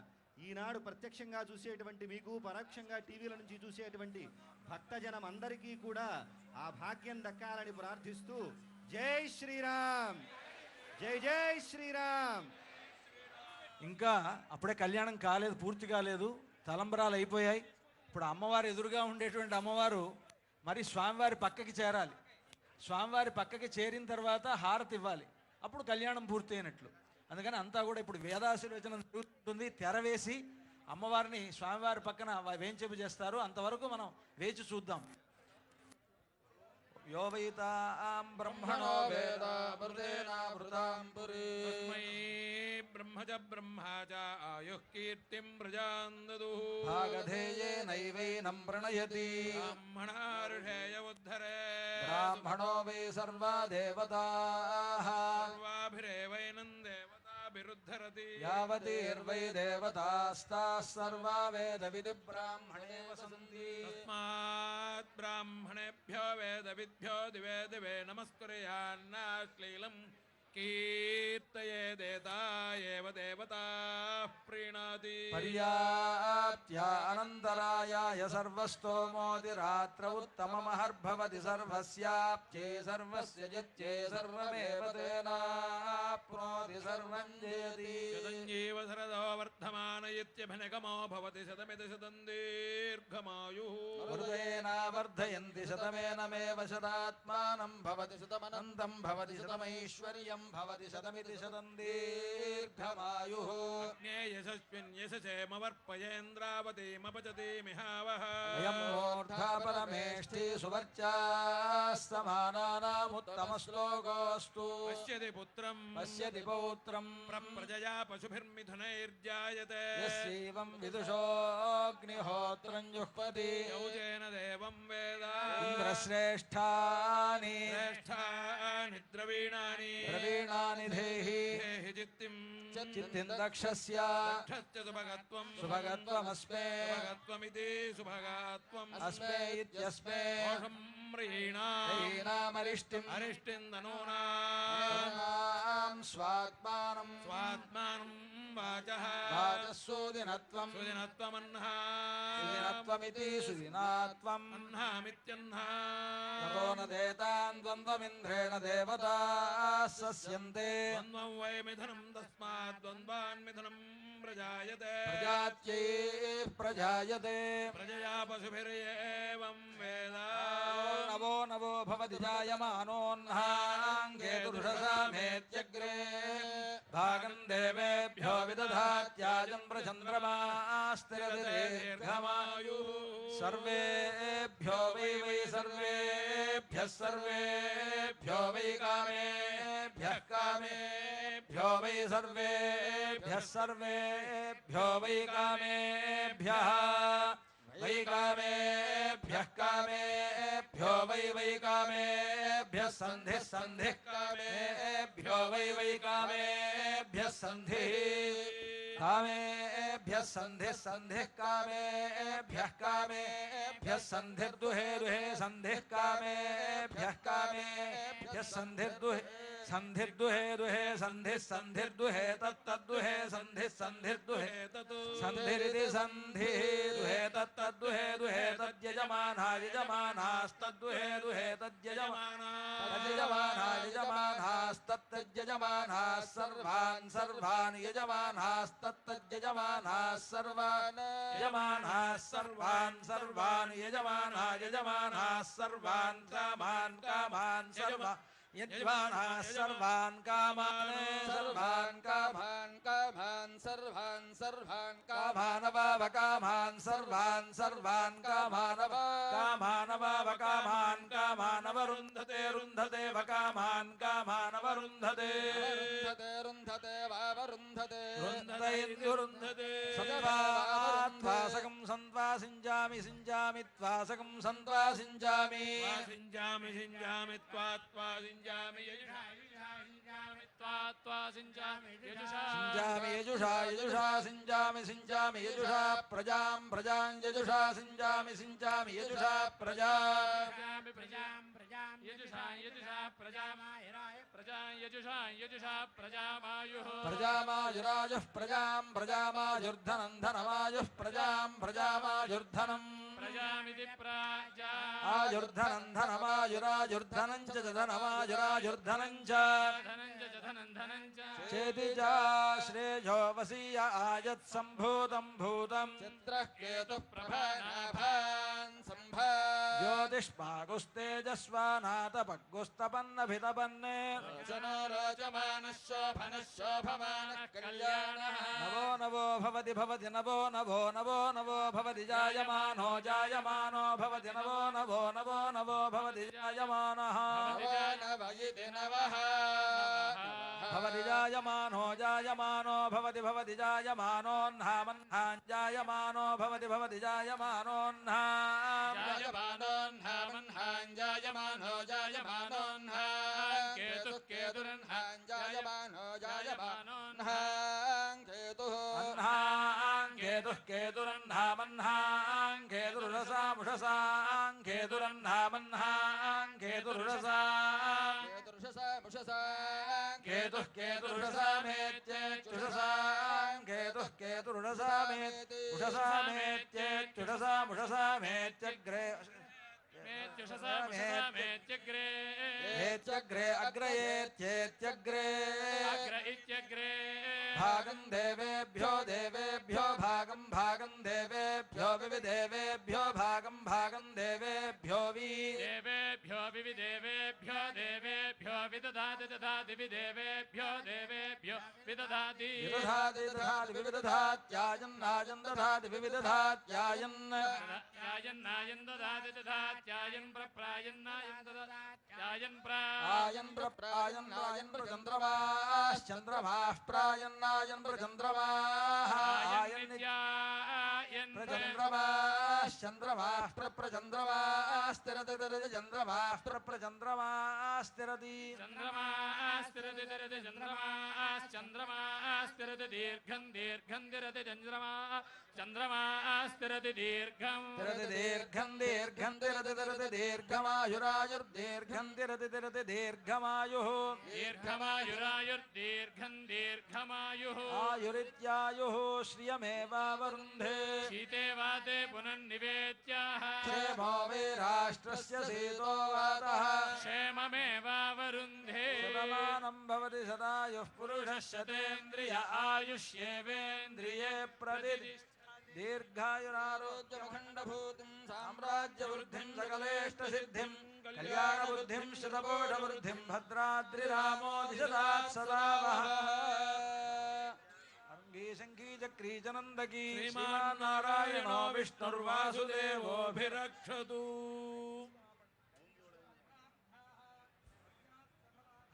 Speaker 1: ఈనాడు ప్రత్యక్షంగా చూసేటువంటి మీకు, పరోక్షంగా టీవీల నుంచి చూసేటువంటి భక్తజనం అందరికీ కూడా ఆ భాగ్యం దక్కాలని ప్రార్థిస్తూ జై శ్రీరామ్, జై జై శ్రీరామ్.
Speaker 5: ఇంకా అప్పుడే కళ్యాణం కాలేదు, పూర్తి కాలేదు, తలంబరాలు అయిపోయాయి. ఇప్పుడు అమ్మవారు ఎదురుగా ఉండేటువంటి అమ్మవారు మరి స్వామివారి పక్కకి చేరాలి. స్వామివారి పక్కకి చేరిన తర్వాత హారతి ఇవ్వాలి. అప్పుడు కళ్యాణం పూర్తి అయినట్లు. అందుకని అంతా కూడా ఇప్పుడు వేదాశీర్వచనం జరుగుతుంది. తెర వేసి అమ్మవారిని స్వామివారి పక్కన వేంచేపు చేస్తారు. అంతవరకు మనం వేచి చూద్దాం. యో వైతాం బ్రహ్మణో వేద మృతేనామృతాం పురీ
Speaker 7: తస్మై బ్రహ్మజ బ్రహ్మాజ ఆయుః కీర్తిం ప్రజాం దదుః
Speaker 5: భాగధేయేనైవైనం ప్రణయతి
Speaker 7: బ్రాహ్మణార్షేయ ఉద్ధరే
Speaker 5: బ్రాహ్మణో వై సర్వా దేవతాః
Speaker 7: సర్వాభిరేవైనం దేవతాభిరుద్ధరతి
Speaker 5: యావతీర్వై దేవతాస్తాః సర్వా వేదవిది బ్రాహ్మణే వసంతి
Speaker 7: తస్మాత్ బ్రాహ్మణేభ్యో వేదవిద్భ్యో దివే దివే నమస్కుర్యాన్నాశ్లీలం కీర్తయేదేతా ఏవ దేవతాః ప్రీణాతి
Speaker 5: పర్యాప్త్య అనంతరాయాయ సర్వస్తోమోతి రాత్ర ఉత్తమమహర్భవతి సర్వస్యాప్త్యే సర్వస్య జిత్యే సర్వమేవ తేనాప్నోతి సర్వం జయతి
Speaker 7: శతంజీవ శరదో వర్ధమాన ఇత్యభినగమో భవతి శతమితి శతం దీర్ఘమాయుః
Speaker 5: వృదేనా వర్ధయంతి శతమేనమేవ శతాత్మానం భవతి శతమనంతం భవతి శతమైశ్వర్యం భవతి శతమితి శతం దీర్ఘమాయుః
Speaker 7: అగ్నే యశస్విన్ యశసేమవర్పయేంద్రావతీమపచతి మిహావహ
Speaker 5: అయం మూర్ధా పరమేష్ఠి సువర్చాస్తమానానాముత్తమ శ్లోకోస్తు
Speaker 7: పశ్యతి పుత్రం
Speaker 5: పశ్యతి పౌత్రం
Speaker 7: ప్రజయా పశుభిర్మిథునైర్జాయతే
Speaker 5: యస్యైవం విదుషోऽగ్నిహోత్రం జుహ్వతి
Speaker 7: యౌజేన దేవం వేద
Speaker 5: ఇంద్రశ్రేష్ఠాని
Speaker 7: శ్రేష్ఠాని ద్రవీణాని
Speaker 5: ద్రవీణాని దేహి
Speaker 7: దేహి చిత్తిం
Speaker 5: చిత్తిం దక్షస్య
Speaker 7: దక్షస్య సుభగత్వం
Speaker 5: సుభగత్వమస్మే
Speaker 7: సుభగత్వమితి సుభగాత్వం
Speaker 5: అస్మే ఇత్యస్మే
Speaker 7: కోషం మ్రీణా
Speaker 5: హీనామరిష్టిం
Speaker 7: అరిష్టిం ధనూనా
Speaker 5: స్వాత్మానం
Speaker 7: స్వాత్మానం వాచః
Speaker 5: వాచస్సూదినత్వం
Speaker 7: సుదినత్వమన్హా
Speaker 5: సుదినత్వమితి సుదినాత్వం
Speaker 7: అహ్నామిత్యన్హా
Speaker 5: తతో నదేతాన్ ద్వంద్వమింద్రేణ దేవతా సస్యంతే
Speaker 7: ద్వంద్వం వై మిథునం తస్మాత్ ద్వంద్వాన్ మిథునం ప్రజాయతే
Speaker 5: ప్రజాత్యై ప్రజాయతే
Speaker 7: ప్రజయా పశుభిర్యేవం వేద
Speaker 5: నవో నవో భవతి జాయమానోన్హాంగేతురుషసామేత్యగ్రే భాగం దేవేభ్యో విదధాత్యాజం ప్రచంద్రమాస్తిరదీర్ఘమాయుః సర్వేభ్యో వై వై సర్వేభ్యః సర్వేభ్యో వై కామేభ్యః కామేభ్యో వై సర్వేభ్యః సర్వేభ్యో వై కామేభ్యః వై కామేభ్యః కామేభ్యో వై వై కామేభ్యః సంధిః సంధిః కామేభ్యో వై వై కామేభ్యః సంధిః కామేభ్యః సంధిః సంధిః కామేభ్యః కామేభ్యః సంధిర్దుహే దుహే సంధిః కామేభ్యః కామేభ్యః సంధిర్దుహే సంధిర్దుహే దుహే సంధిః సంధిర్దుహే తత్తద్దుహే సంధిః సంధిర్దుహే సంధిరితి సంధిః దుహే తత్తద్దుహే దుహే తద్యజమానా యజమానాస్తద్దుహే దుహే తద్యజమానాస్తత్తజ్యజమానాస్తత్తజ్యజమానాः సర్వాన్ సర్వాన్ యజమానాస్తత్తజ్యజమానాः సర్వాన్ యజమానాः సర్వాన్ సర్వాన్ యజమానా యజమానాः సర్వాన్ కామాన్ కామాన్ సర్వాన్ యజమానాः సర్వాన్ కామాన్ సర్వాన్ కామాన్
Speaker 6: కామాన్ సర్వాన్ సర్వాన్
Speaker 5: కామానవావ కామాన్ సర్వాన్ సర్వాన్ కామానవ కామానవావ కామాన్ కామానవరుంధతే రుంధతే వకామాన్ కామానవరుంధతే
Speaker 6: రుంధతే రుంధతే వావరుంధతే
Speaker 5: రుంధైర్యురుంధతే సంత్వాసకం సంత్వాసింజామి సింజామి త్వాసకం సంత్వాసింజామి
Speaker 7: సింజామి సింజామి త్వా సింజామి యజుషా సింజామి త్వా సింజామి యజుషా
Speaker 5: సింజామి యజుషా యజుషా సింజామి సింజామి యజుషా ప్రజాం ప్రజాం యజుషా సింజామి సింజామి యజుషా ప్రజా
Speaker 7: ప్రజాం ప్రజాం యజుషా యజుషా ప్రజామాయరాయ ప్రజా యజుషా యజుషా ప్రజామాయుః
Speaker 5: ప్రజామాజురాజుః ప్రజాం ప్రజామాజుర్ధనం ధనమాజుః ప్రజాం ప్రజామాజుర్ధనం
Speaker 7: ప్రజామితి ప్రాజా
Speaker 5: ఆయుర్ధనం ధనమాయురాయుర్ధనం చ ధనమాయురాయుర్ధనం చ
Speaker 7: ధనం చ
Speaker 5: చేతి చ శ్రేయో వసీయ ఆయత్ సంభూతం భూతం
Speaker 6: చంద్రః కేతుః ప్రభానాభాన్ సంభా
Speaker 5: జ్యోతిష్మాగుస్తేజస్వానాతపగ్గుస్తపన్నభితపన్నే
Speaker 6: రోచనో రోచమానః శోభనః శోభమానః కళ్యాణః
Speaker 5: నవో నవో భవతి భవతి నవో నవో నవో నవో భవతి జాయమానో జాయమానో భవతి నవో నవో నవో నవో భవతి జాయమానః
Speaker 6: నవో నవ ఇతి నవః
Speaker 5: భవతి జాయమానో జాయమానో భవతి భవతి జాయమానోన్హామన్హాం జాయమానో భవతి భవతి జాయమానోన్హాం
Speaker 6: జాయమానోన్హామన్హాం జాయమానో జాయమానోన్హాం కేతుః కేతురన్హాం జాయమానో జాయమానోన్హాం కేతుః
Speaker 5: అన్హాం కేతుః కేతురన్హామన్హాం కేతురురసాముషసాం కేతురన్హామన్హాం కేతురురసాం
Speaker 6: కేతుర్షసా ముషసా
Speaker 5: కేతుః కేతురుషసామేత్యేచ్చుషసాం కేతుః కేతురుషసామేత్యుషసామేత్యేచ్చుషసాముషసామేత్యగ్రే
Speaker 7: మేత్యుషసాముషసామేత్యగ్రే
Speaker 5: ఏత్యగ్రే అగ్రయేత్యేత్యగ్రే
Speaker 7: అగ్ర ఇత్యగ్రే
Speaker 5: భాగం దేవేభ్యో దేవేభ్యో భాగం భాగం దేవేభ్యో వివిదేవేభ్యో భాగం భాగం దేవేభ్యో
Speaker 7: దేవేభ్యో వివిదేవేభ్యో దేవేభ్యో విదధాతి దధాతి విదేవేభ్యో దేవేభ్యో విదధాతి
Speaker 5: విదధాతి దధాతి వివిదధాత్యాయన్నాయం దధాతి వివిదధాత్యాయన్
Speaker 7: యాయన్నాయం దధాతి దధాత్యాయం ప్రప్రాయన్నాయం దధాత్యాయం
Speaker 5: ఆయన్ ప్రప్రాయన్నాయన్ ప్రచంద్రమాశ్చంద్రమాః ప్రాయన్నాయన్ ప్రచంద్రమాః
Speaker 7: ప్రాయన్
Speaker 5: ప్రచంద్రమాశ్చంద్రమాః ప్రచంద్రమాస్థిరతి చంద్రమాః ప్రచంద్రమాస్థిరతి
Speaker 7: చంద్రమాస్థిరతి తిరతి చంద్రమాస్థిరతి దీర్ఘం దీర్ఘం తిరతి చంద్రమాస్థిరతి దీర్ఘం
Speaker 5: తిరతి దీర్ఘం దీర్ఘం తిరతి తిరతి దీర్ఘమాయురాయుర్దీర్ఘం తిరతి తిరతి దీర్ఘమాయుః
Speaker 7: దీర్ఘమాయురాయుర్దీర్ఘం దీర్ఘమాయుః
Speaker 5: ఆయురిత్యాయుః శ్రియమేవావరుంధే
Speaker 7: శీతే వాతే పునర్నివేత్యాః
Speaker 5: క్షేమో వే రాష్ట్రస్య శీతో వాతః
Speaker 7: క్షేమమేవావరుంధే
Speaker 5: శతమానం భవతి శతాయుః పురుషः శతేంద్రియ ఆయుష్యేవేంద్రియే ప్రతిష్ఠితి దీర్ఘాయురారోగ్యమఖండభూతిం సామ్రాజ్యవృద్ధిం సకలేష్టసిద్ధిం కళ్యాణబుద్ధిం శతకోశవృద్ధిం భద్రాద్రిరామో దిశదాత్ సదా వః అంగీ శంఖీ చక్రీ జనందకీ
Speaker 7: శ్రీమాన్నారాయణో విష్ణుర్వాసుదేవోభిరక్షతు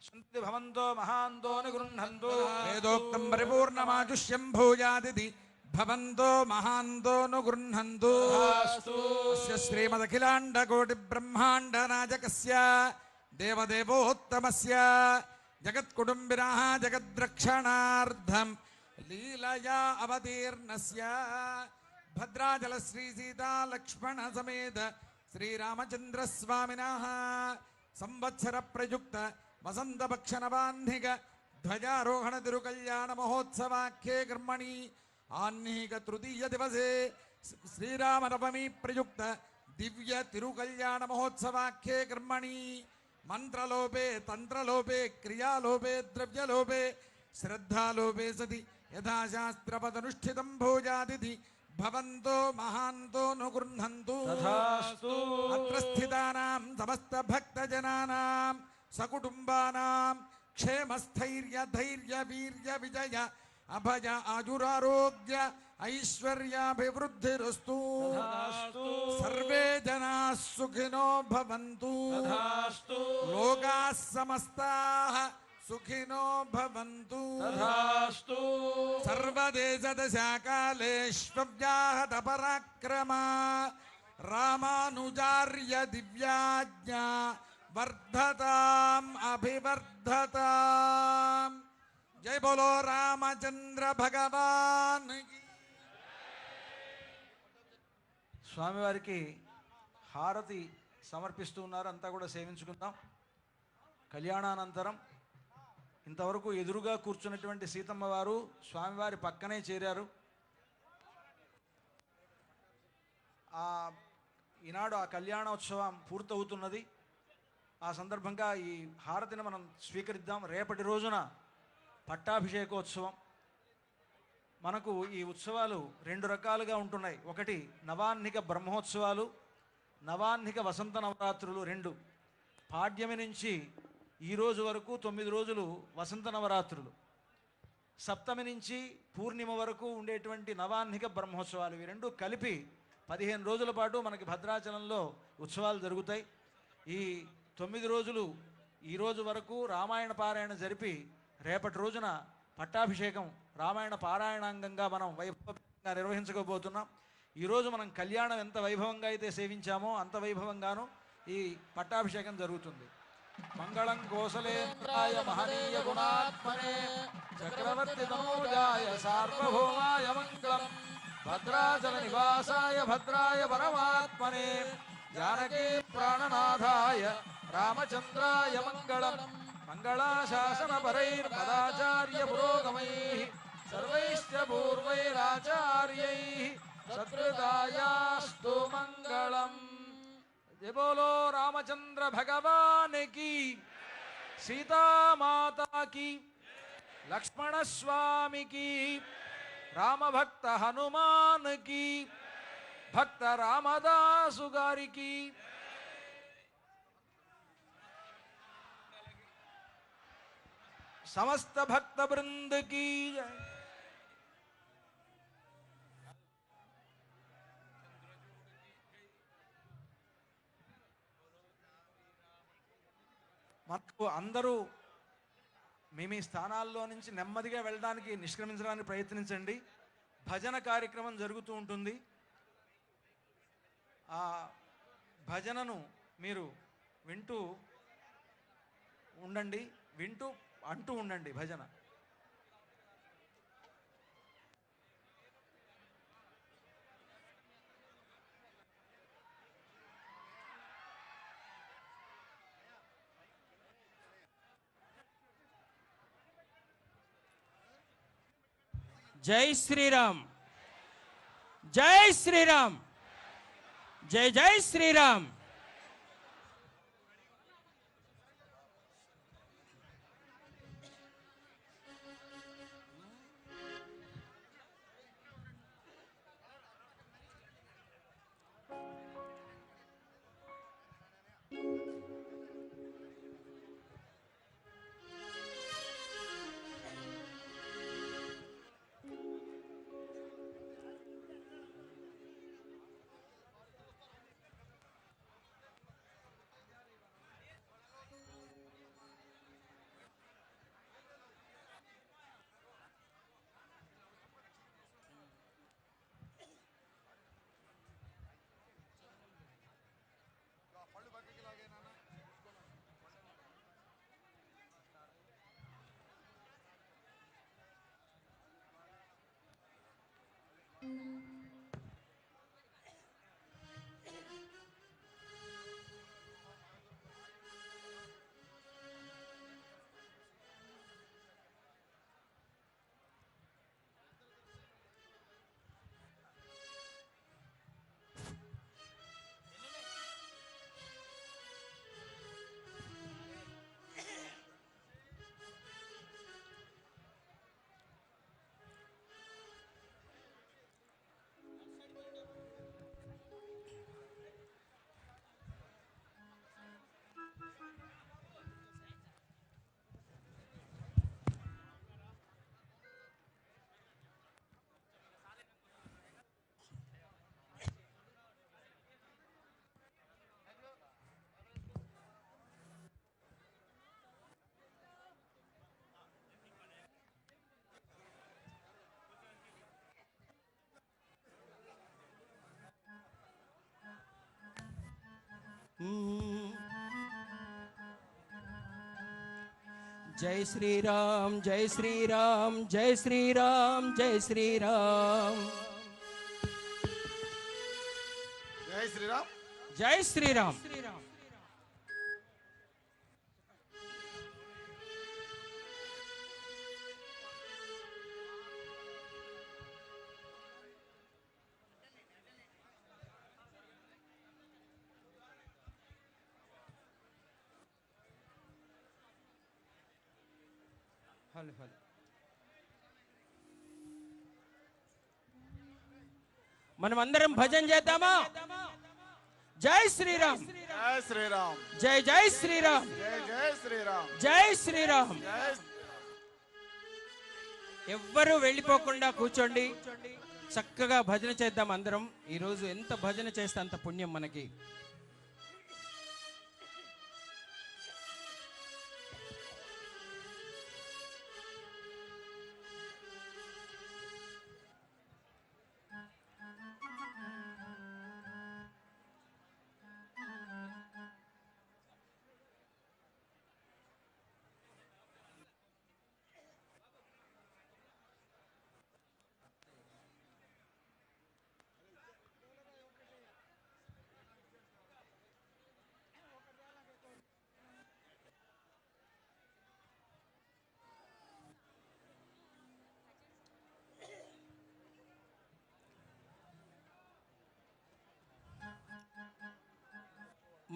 Speaker 5: సంతి భవంతో మహాంతో నిగృహంతు
Speaker 3: వేదోక్తం పరిపూర్ణమాజుష్యం భూయాదితి భవంతో మహాంతో ను గృహంతు అస్య శ్రీమదఖిలాండకోటి బ్రహ్మాండ నాయకస్య దేవదేవోత్తమస్య జగత్కుటుంబినః జగద్రక్షణార్థం లీలయా అవతీర్ణస్య భద్రాచల శ్రీ సీతా లక్ష్మణ సమేత శ్రీరామచంద్ర స్వామినః సంవత్సర ప్రయుక్త వసంతపక్ష నవాహ్నిక ధ్వజారోహణ తిరుకల్యాణ మహోత్సవాఖ్యే కర్మణి ఆహ్నిక తృతీయ దివసే శ్రీరామనవమి ప్రయుక్త దివ్య తిరుకల్యాణ మహోత్సవాఖ్యే కర్మణి మంత్రలోపే తంత్రలోపే క్రియాలోపే ద్రవ్యలోపే శ్రద్ధాలోపే సతి యథాశాస్త్రపదనుష్ఠితం భోజాదితి భవంతో మహాంతో ను గృహంతు
Speaker 5: తథాస్తు
Speaker 3: అత్ర స్థితానాం సమస్త భక్తజనానాం సకుటుంబానాం క్షేమస్థైర్య ధైర్య వీర్య విజయ అభయ ఆజురారోగ్య ఐశ్వర్యాభివృద్ధిరస్తు
Speaker 5: తథాస్తు
Speaker 3: సర్వే జనాః సుఖినో భవంతు
Speaker 5: తథాస్తు
Speaker 3: లోకాః సమస్తాః సుఖినో భవంతు
Speaker 5: తథాస్తు
Speaker 3: సర్వదేశదశాకాలేష్వ్యాహత పరాక్రమా రామానుజార్య దివ్యాజ్ఞా వర్ధతాం అభివర్ధతాం. జై బోలో రామచంద్ర భగవాన్ కి.
Speaker 5: స్వామివారికి హారతి సమర్పిస్తూ ఉన్నారు. అంతా కూడా సేవించుకుందాం. కళ్యాణానంతరం ఇంతవరకు ఎదురుగా కూర్చున్నటువంటి సీతమ్మ వారు స్వామివారి పక్కనే చేరారు. ఆ ఈనాడు ఆ కళ్యాణోత్సవం పూర్తవుతున్నది. ఆ సందర్భంగా ఈ హారతిని మనం స్వీకరిద్దాం. రేపటి రోజున పట్టాభిషేకోత్సవం. మనకు ఈ ఉత్సవాలు 2 రకాలుగా ఉంటున్నాయి. ఒకటి నవాహ్నిక బ్రహ్మోత్సవాలు, నవాహ్నిక వసంత నవరాత్రులు 2. పాడ్యమి నుంచి ఈ రోజు వరకు 9 రోజులు వసంత నవరాత్రులు, సప్తమి నుంచి పూర్ణిమ వరకు ఉండేటువంటి నవాహ్నిక బ్రహ్మోత్సవాలు. ఇవి 2 కలిపి 15 రోజుల పాటు మనకి భద్రాచలంలో ఉత్సవాలు జరుగుతాయి. ఈ 9 రోజులు ఈ రోజు వరకు రామాయణ పారాయణ జరిపి రేపటి రోజున పట్టాభిషేకం రామాయణ పారాయణాంగంగా మనం వైభవంగా నిర్వహించకపోతున్నాం. ఈరోజు మనం కళ్యాణం ఎంత వైభవంగా అయితే సేవించామో అంత వైభవంగాను ఈ పట్టాభిషేకం జరుగుతుంది. మంగళం కోసలేంద్రాయ మహనీయ గుణాత్మనే చక్రవర్తి తనూజాయ సార్వభౌమాయ మంగళం భద్రాచల నివాసాయ భద్రాయ పరమాత్మనే జానకీ ప్రాణనాథాయ రామచంద్రాయ మంగళం మంగళాశాసన పరైర్మదాచార్య పురోగమైః సర్వైశ్చ పూర్వైరాచార్యైః సత్కృతాయాస్తు మంగళం. జయ బోలో రామచంద్ర భగవాన్ की, सीता माता की, लक्ष्मण स्वामी की, राम भक्त हनुमान की, भक्त रामदासु गारी की. समस्त भक्त वृंद की जय. మనకు అందరూ మీ స్థానాల్లో నుంచి నెమ్మదిగా వెళ్ళడానికి నిష్క్రమించడానికి ప్రయత్నించండి. భజన కార్యక్రమం జరుగుతూ ఉంటుంది. ఆ భజనను మీరు వింటూ ఉండండి, వింటూ అంటూ ఉండండి భజన.
Speaker 8: జై శ్రీరామ్, జై శ్రీరామ్, జై జై శ్రీరామ్. జై శ్రీరామ్, జై శ్రీరామ్, జై శ్రీరామ్, జై శ్రీరామ్,
Speaker 1: జై శ్రీరామ్.
Speaker 8: జై శ్రీరామ్. Hello hello. మనం అందరం భజన చేద్దామా? జై శ్రీరామ్,
Speaker 6: జై శ్రీరామ్,
Speaker 8: జై జై శ్రీరామ్,
Speaker 6: జై జై శ్రీరామ్,
Speaker 8: జై శ్రీరామ్.
Speaker 6: జై
Speaker 8: ఎవ్వరూ వెళ్ళిపోకుండా కూర్చోండి, చక్కగా భజన చేద్దాం అందరం. ఈరోజు ఎంత భజన చేస్తే అంత పుణ్యం మనకి.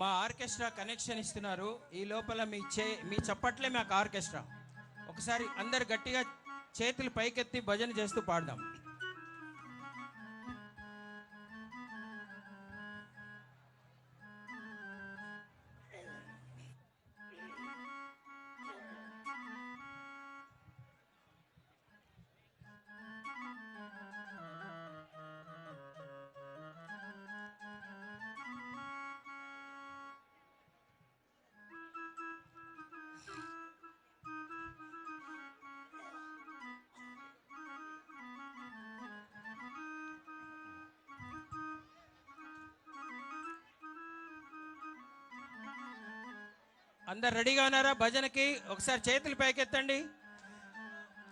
Speaker 8: మా ఆర్కెస్ట్రా కనెక్షన్ ఇస్తున్నారు. ఈ లోపల మీ చప్పట్లే మాకు ఆర్కెస్ట్రా. ఒకసారి అందరు గట్టిగా చేతులు పైకెత్తి భజన చేస్తూ పాడదాం. అందరు రెడీగా ఉన్నారా భజనకి? ఒకసారి చేతులు పైకెత్తండి.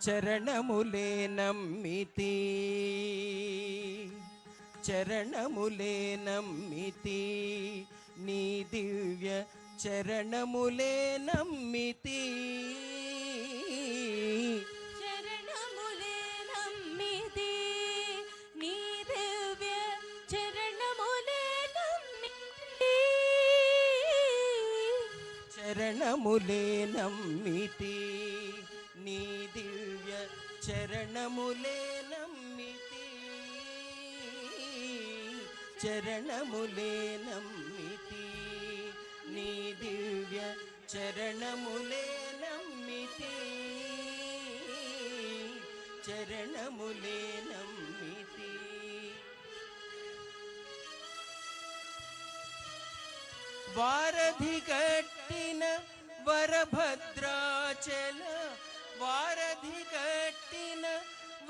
Speaker 8: చరణములే నమ్మితి, చరణములే నమ్మితి, నీ దివ్య చరణములే నమ్మితి.
Speaker 9: చరణములే నమ్మితి, నీ దివ్య చరణములే నమ్మితి.
Speaker 8: చరణములే నమ్మితి, నీ దివ్య చరణములే నమ్మితి. చరణములే నమ్మితి, నీ దివ్య చరణములే నమ్మితి. చరణములే నమ్మితి. వారధి కట్టిన వరభద్రాచల, వారధి కట్టిన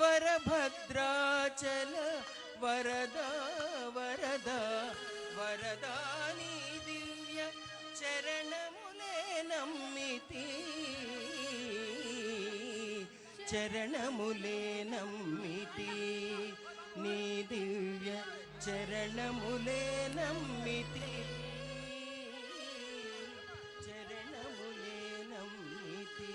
Speaker 8: వరభద్రాచల, వరద వరద వరదా, నీ దివ్య చరణములే నమ్మితి. చరణములే నమ్మితి, నీ దివ్య చరణములే నమ్మితి. చరణములే నమ్మితి.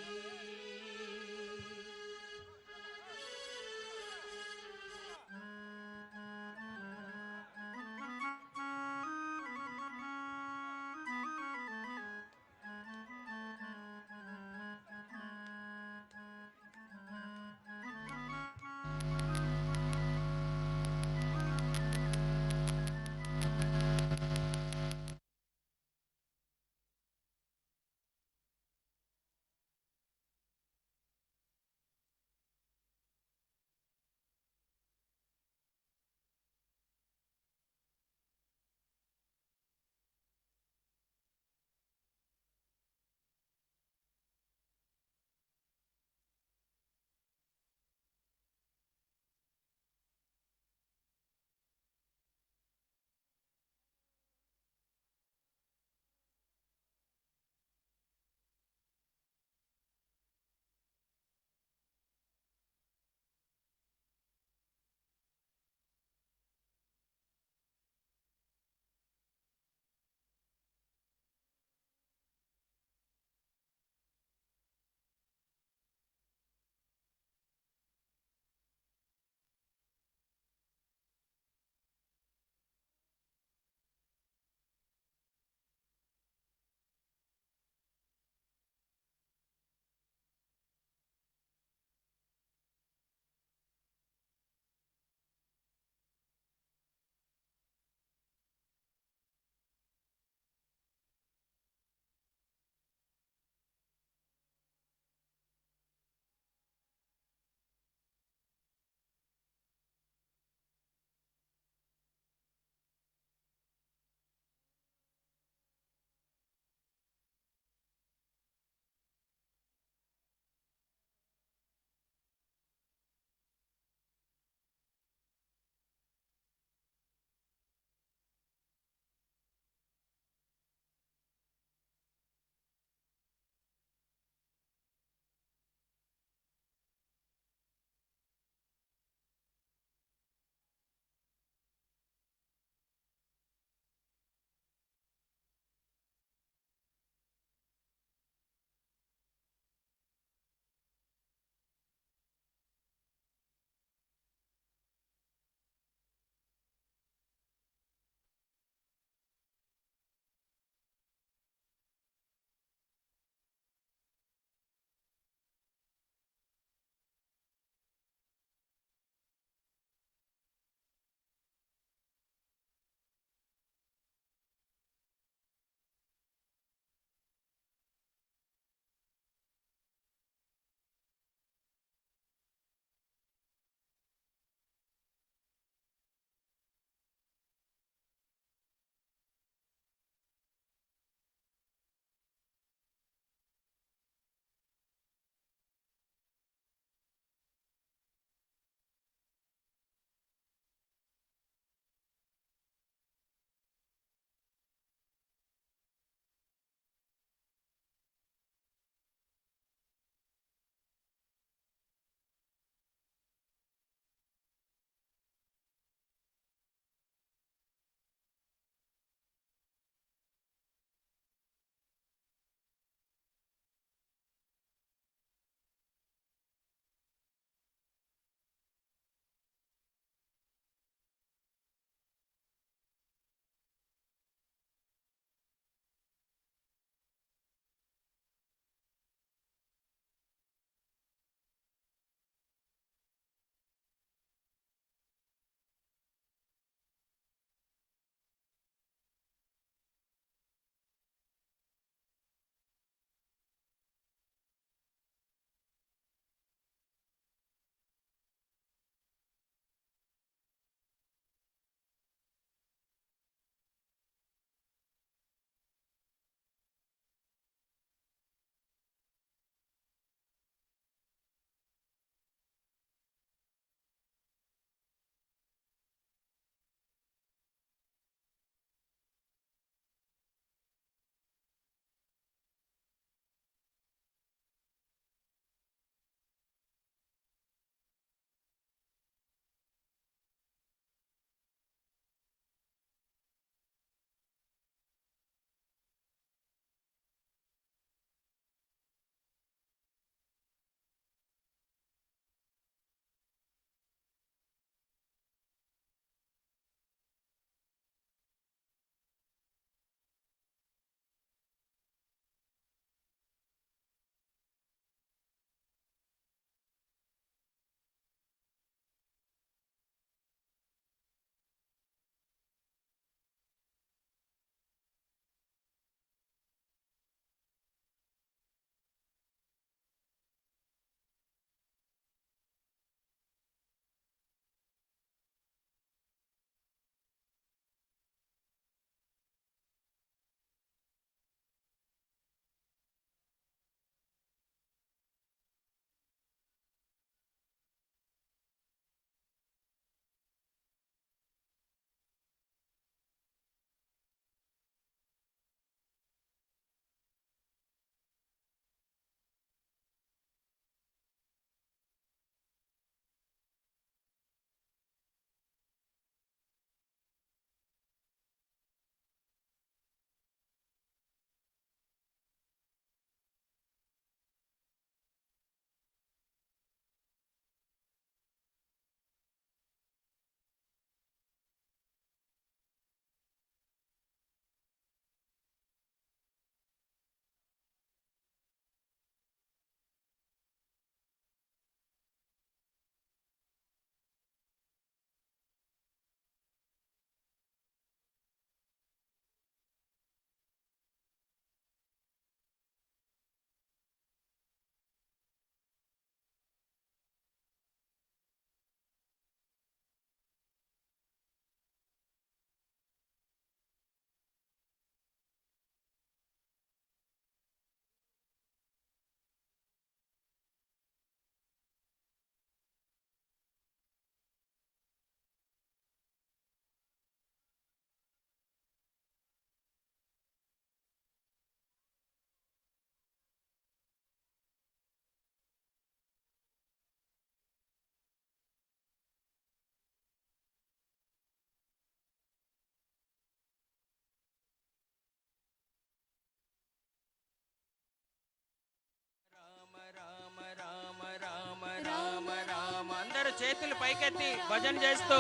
Speaker 8: పైకెత్తి భజన చేస్తూ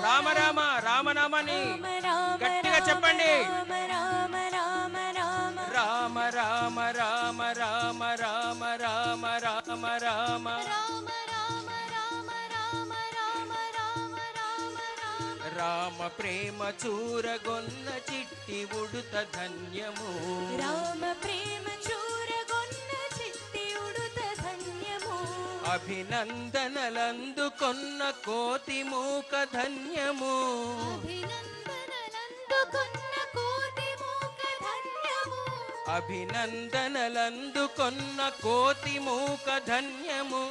Speaker 8: రామ రామ రామనామాన్ని గట్టిగా చెప్పండి.
Speaker 9: రామ రామ రామ
Speaker 8: రామ రామ రామ రామ రామ రామ రామ రామ రామ ప్రేమ చూరగొన్న చిట్టి ఉడుత ధన్యము.
Speaker 9: రామ ప్రేమ చూరగొన్న చిట్టి ఉడుత ధన్యము.
Speaker 8: అభినందనలందుకొన్న కోతి మూక ధన్యము.
Speaker 9: అభినందనలందుకొన్న కోటి మూక ధన్యము.
Speaker 8: అభినందనలందుకొన్న కోతి మూక ధన్యము.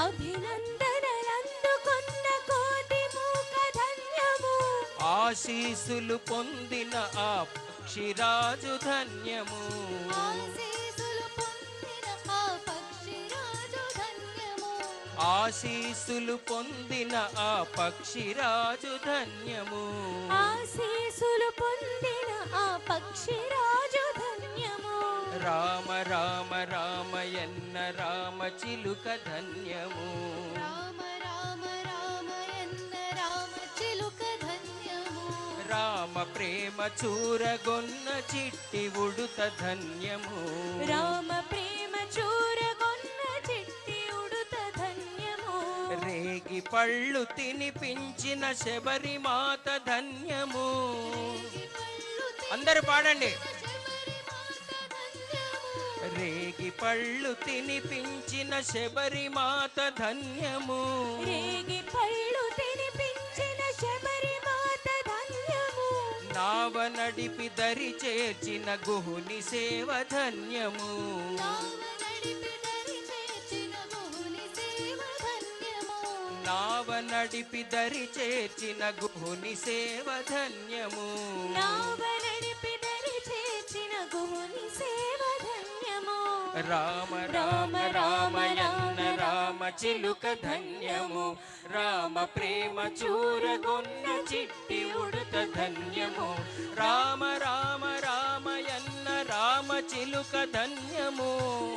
Speaker 9: అభినందనలందుకొన్న కోటి మూక ధన్యము.
Speaker 8: ఆశీసులు పొందిన ఆ పక్షిరాజు ధన్యము.
Speaker 9: ఆశీసులు పొందిన ఆ పక్షిరాజు ధన్యము.
Speaker 8: ఆశీసులు పొందిన ఆ పక్షిరాజు ధన్యము.
Speaker 9: ఆశీసులు పొందిన ఆ పక్షిరాజు ధన్యము.
Speaker 8: రామ రామ రామయన్న రామ చిలుక ధన్యము.
Speaker 9: రామ రామ రామయన్న రామ చిలుక ధన్యము.
Speaker 8: రామ ప్రేమ చూరగొన్న చిట్టి ఉడుత ధన్యము.
Speaker 9: రామ ప్రేమ చూరగొన్న చిట్టి ఉడుత ధన్యము.
Speaker 8: రేగి పళ్ళు తినిపించిన శబరిమాత ధన్యము. అందరూ పాడండి. రేగి పళ్ళు తినిపించిన శబరిమాత ధన్యము.
Speaker 9: రేగి పళ్ళు తినిపించిన శబరిమాత ధన్యము.
Speaker 8: నావ నడిపి దరి చేర్చిన గుహుని సేవ ధన్యము.
Speaker 9: నావ నడిపి దరి చేర్చిన గుహుని సేవ ధన్యము.
Speaker 8: నావ నడిపి దరి చేర్చిన గుహుని సేవ ధన్యము.
Speaker 9: నావ నడిపి దరి చేర్చిన గుహుని సేవ ధన్యము.
Speaker 8: రామ రామ రామయన్న రామ చిలుక ధన్యము. రామ ప్రేమ చూరగొన్న చిట్టి ఉడుత ధన్యము. రామ రామ రామయన్న రామ చిలుక ధన్యము.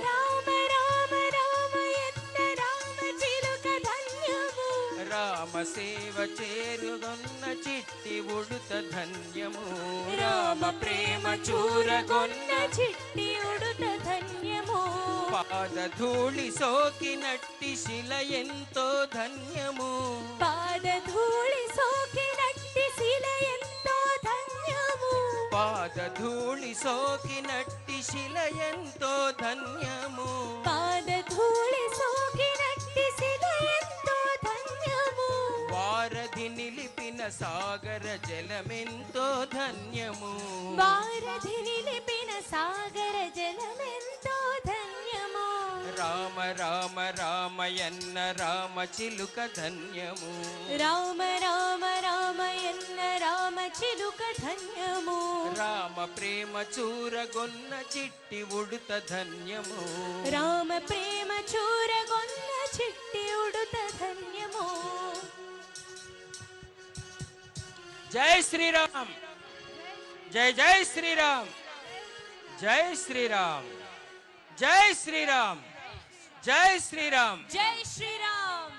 Speaker 9: రామ రామ రామయన్న రామ చిలుక ధన్యము.
Speaker 8: రామ సేవ చేరుగొన్న చిట్టి ఉడుత ధన్యము. రామ ప్రేమ చూరగొన్న
Speaker 9: చిట్టి ఉడుత ధన్యము.
Speaker 8: పాదధూళి సోకినట్టి శిల ఎంతో ధన్యము.
Speaker 9: పాదధూళి సోకినట్టి శిల ఎంతో ధన్యము.
Speaker 8: పాదధూళి సోకినట్టి శిల ఎంతో ధన్యము.
Speaker 9: పాదధూళి సోకినట్టి శిల ఎంతో ధన్యము.
Speaker 8: వారధి నిలిపిన సాగర జలమెంతో ధన్యము.
Speaker 9: వారధి నిలిపిన సాగర జలమెంతో ధన్యము.
Speaker 8: రామ రామ రామయన్న రామ చిలుక ధన్యము.
Speaker 9: రామ రామ రామయన్న రామ చిలుక ధన్యము.
Speaker 8: రామ ప్రేమ చూరగొన్న చిట్టి ఉడుత ధన్యము.
Speaker 9: రామ ప్రేమ చూరగొన్న చిట్టి ఉడుత ధన్యము.
Speaker 8: జై శ్రీరామ్. జై జై శ్రీరామ్. జై శ్రీరామ్. జై శ్రీరామ్. జై శ్రీరామ్.
Speaker 9: జై శ్రీరామ్.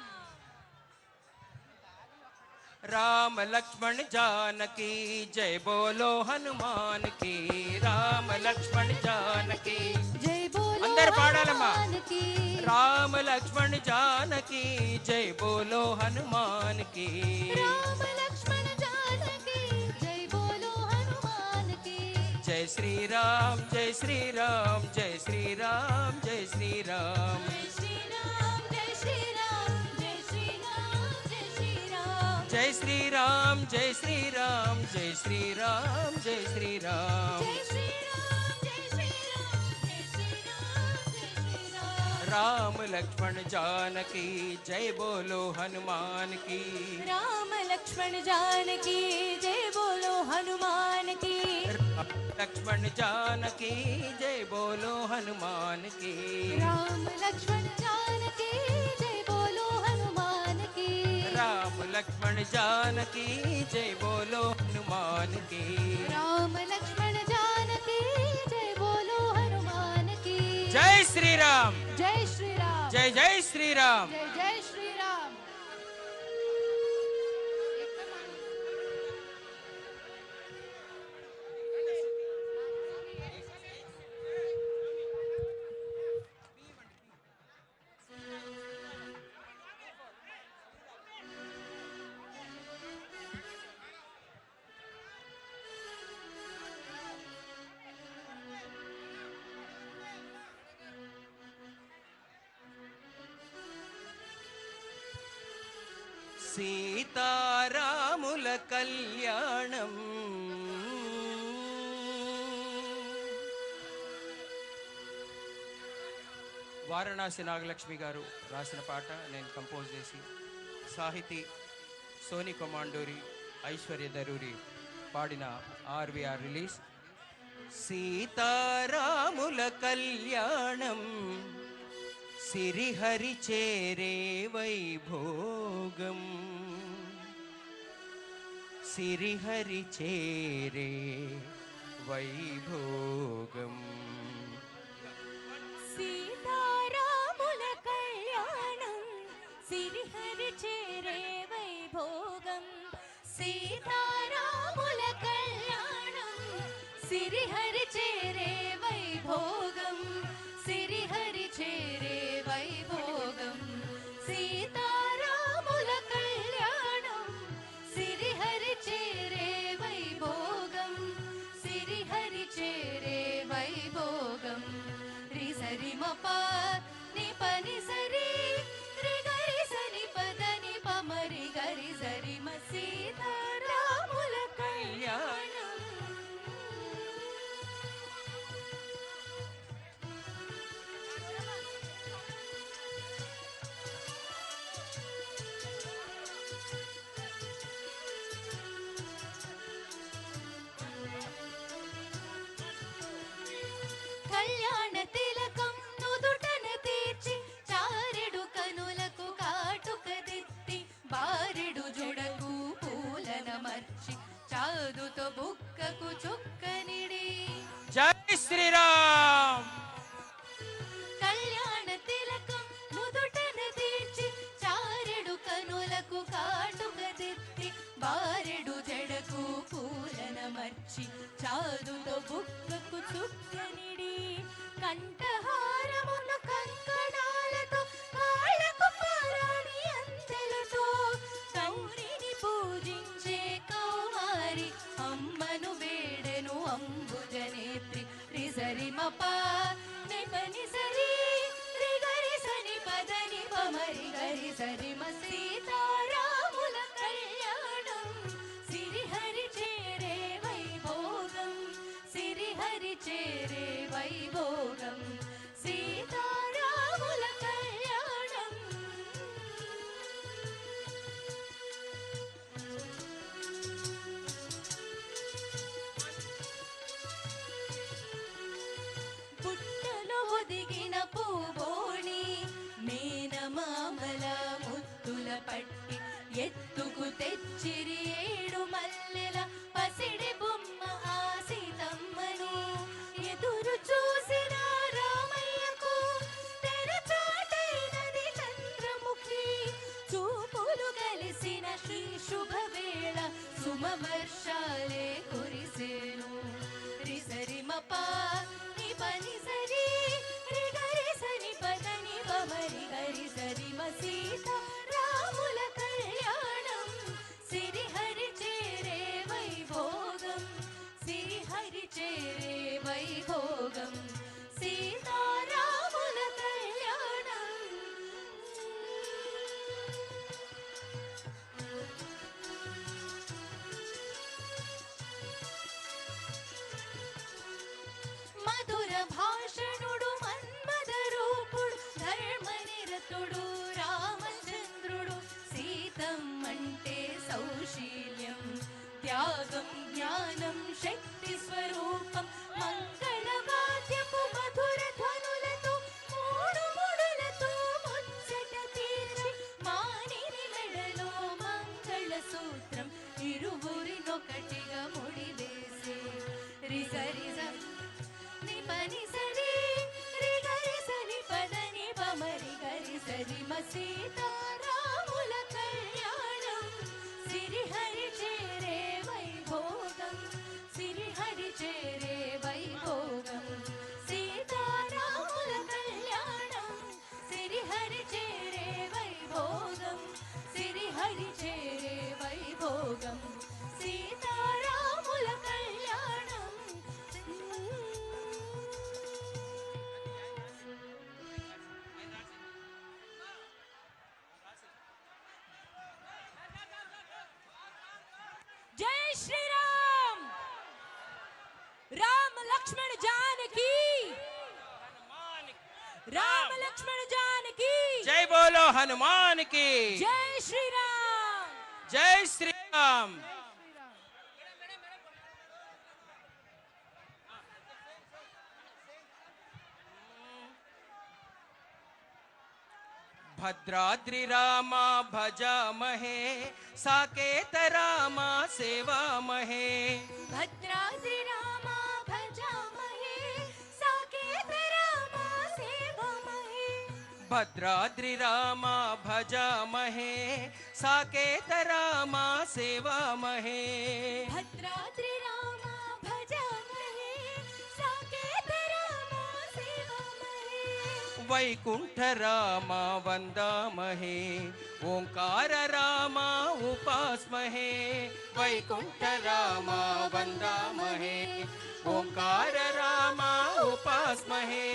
Speaker 8: राम लक्ष्मण जानकी जय बोलो हनुमान की. राम लक्ष्मण जानकी
Speaker 9: జై బోలో
Speaker 8: అందరు పాడాలమ్మా.
Speaker 9: హనుమాన్కి.
Speaker 8: राम लक्ष्मण जानकी जय बोलो हनुमान की.
Speaker 9: రామ లక్ష్మణ జానకి జై బోలో హనుమాన్కి.
Speaker 8: जय श्री राम जय श्री राम जय श्री राम जय श्री राम.
Speaker 9: జై శ్రీరామ్ జై శ్రీరామ్ జై శ్రీరామ్ జై శ్రీరామ్.
Speaker 8: जय श्री राम जय श्री राम जय श्री राम जय श्री राम.
Speaker 9: జై శ్రీరామ్ జై శ్రీరామ్ జై శ్రీరామ్ జై శ్రీరామ్.
Speaker 8: राम लक्ष्मण जानकी जय बोलो हनुमान की.
Speaker 9: రామ లక్ష్మణ జానకి జై బోలో హనుమాన్ కి.
Speaker 8: लक्ष्मण जानकी जय बोलो हनुमान की.
Speaker 9: రామ లక్ష్మణ జానకి జై బోలో హనుమాన్ కి.
Speaker 8: राम लक्ष्मण जानकी जय बोलो हनुमान की.
Speaker 9: రామ లక్ష్మణ జానకి జై బోలో హనుమాన్ కి.
Speaker 8: जय श्री राम.
Speaker 9: జై శ్రీరామ్.
Speaker 8: जय जय श्री राम.
Speaker 9: జై జై శ్రీరామ్.
Speaker 8: సీతారాముల కళ్యాణం. వారణాసి నాగలక్ష్మి గారు రాసిన పాట నేను కంపోజ్ చేసి, సాహితీ సోని కొమాండూరి, ఐశ్వర్య దరూరి పాడిన ఆర్వీఆర్ రిలీజ్. సీతారాముల కళ్యాణం సిరిహరి చేరే వైభోగం, సిరిహరి చేరే వైభోగం.
Speaker 9: సీతారాముల కళ్యాణం సిరిహరి చేరే వైభోగం. సీతారాముల కళ్యాణం సిరిహరి చేరే వైభోగం. సిరిహరి చేరే వైభోగం. సీతారాముల కళ్యాణం సిరిహరి చేరే వైభోగం. సిరిహరి చేరే వైభోగం. రిసరి మప ని పని సరి రి గరి సరి పద ని పమరి గరి సరి మ సీతారాముల కళ్యాణం. కళ్యాణ తిలకం నుదుటన తీర్చి చారెడు కనులకు కాటుక దిత్తి బారెడు జుడకు పూలన మర్చి చాదుతో బుక్కకు చుక్కనిడి.
Speaker 8: జై శ్రీరామ్.
Speaker 9: కళ్యాణ తిలకం నుదుటన తీర్చి చారెడు కనులకు కాటుక దిత్తి బారెడు జడకు పూలన మర్చి చాదుతో బుక్కకు చుక్కనిడి. కంఠహారమున కంకణాలతో కాళ్ళకు పారాణి అంచెలతో గౌరిని పూజించే కౌమారి అమ్మను వేడెను అంబుజనేత్రి. రిసరి మప ని పని సరి రి గరి సని పద ని పమరి గరి సరి మ సీతారాముల కళ్యాణం సిరిహరి చేరే వైభోగం. సిరిహరి చేరే వైభోగం. సీతారాముల కళ్యాణం. పుట్టలో ఒదిగిన పూబోణి మేనమామల ముద్దుల పట్టి ఎత్తుకు తెచ్చిరి ఏడు మల్లెల పసిడి బొమ్మ ఆ సీతమ్మను. ఎదురు చూసిన రామయ్యకు తెరచాటైనది చంద్రముఖి. చూపులు కలిసిన శ్రీ శుభవేళ సుమవర్షాలే కురిసేను. రిసరి మప ని పని సరి రి గరి సని పద ని పమరి గరి సరి మ సీతారాముల కళ్యాణం సిరిహరి చేరే వైభోగం. సిరిహరి చేరే వైభోగం. సీతారాముల కళ్యాణం. మధుర భాషణుడు మన్మద రూపుడు ధర్మనిరతుడు రామచంద్రుడు. సీతమ్మంటే సౌశీల్యం త్యాగం జ్ఞానం శక్తి స్వరూపం. మంగళవాద్యపు మధుర ధ్వనులతో మూడు ముడులతో ముచ్చట తీర్చి మానిని మెడలో మంగళ సూత్రం ఇరువురినొకటిగా ముడివేసే. రిసరి ని పని సరి రి గరి సని పద ని పమరి గరి సరి మ సీతారాముల కళ్యాణం సిరిహరి చేరే వైభోగం. సిరిహరి చేరే వైభోగం. సీతారాముల కళ్యాణం సిరిహరి చేరే వైభోగం. సిరిహరి చేరే వైభోగం. సీతారాముల కళ్యాణం. लक्ष्मण जानकी राम लक्ष्मण जानकी
Speaker 8: जय बोलो हनुमान की
Speaker 9: जय श्री राम
Speaker 8: जय श्री राम भद्राद्रि रामा भजामहे साकेत रामा सेवामहे
Speaker 9: भद्राद्रि रामा भजामहे साकेत रामा सेवामहे
Speaker 8: भद्राद्रि रामा भजामहे साकेत रामा सेवामहे
Speaker 9: भद्राद्रि रामा भजामहे साकेत रामा सेवामहे
Speaker 8: वैकुंठ रामा वंदामहे ओंकार रामा उपास्महे वैकुंठ रामा वंदामहे ओंकार रामा उपास्महे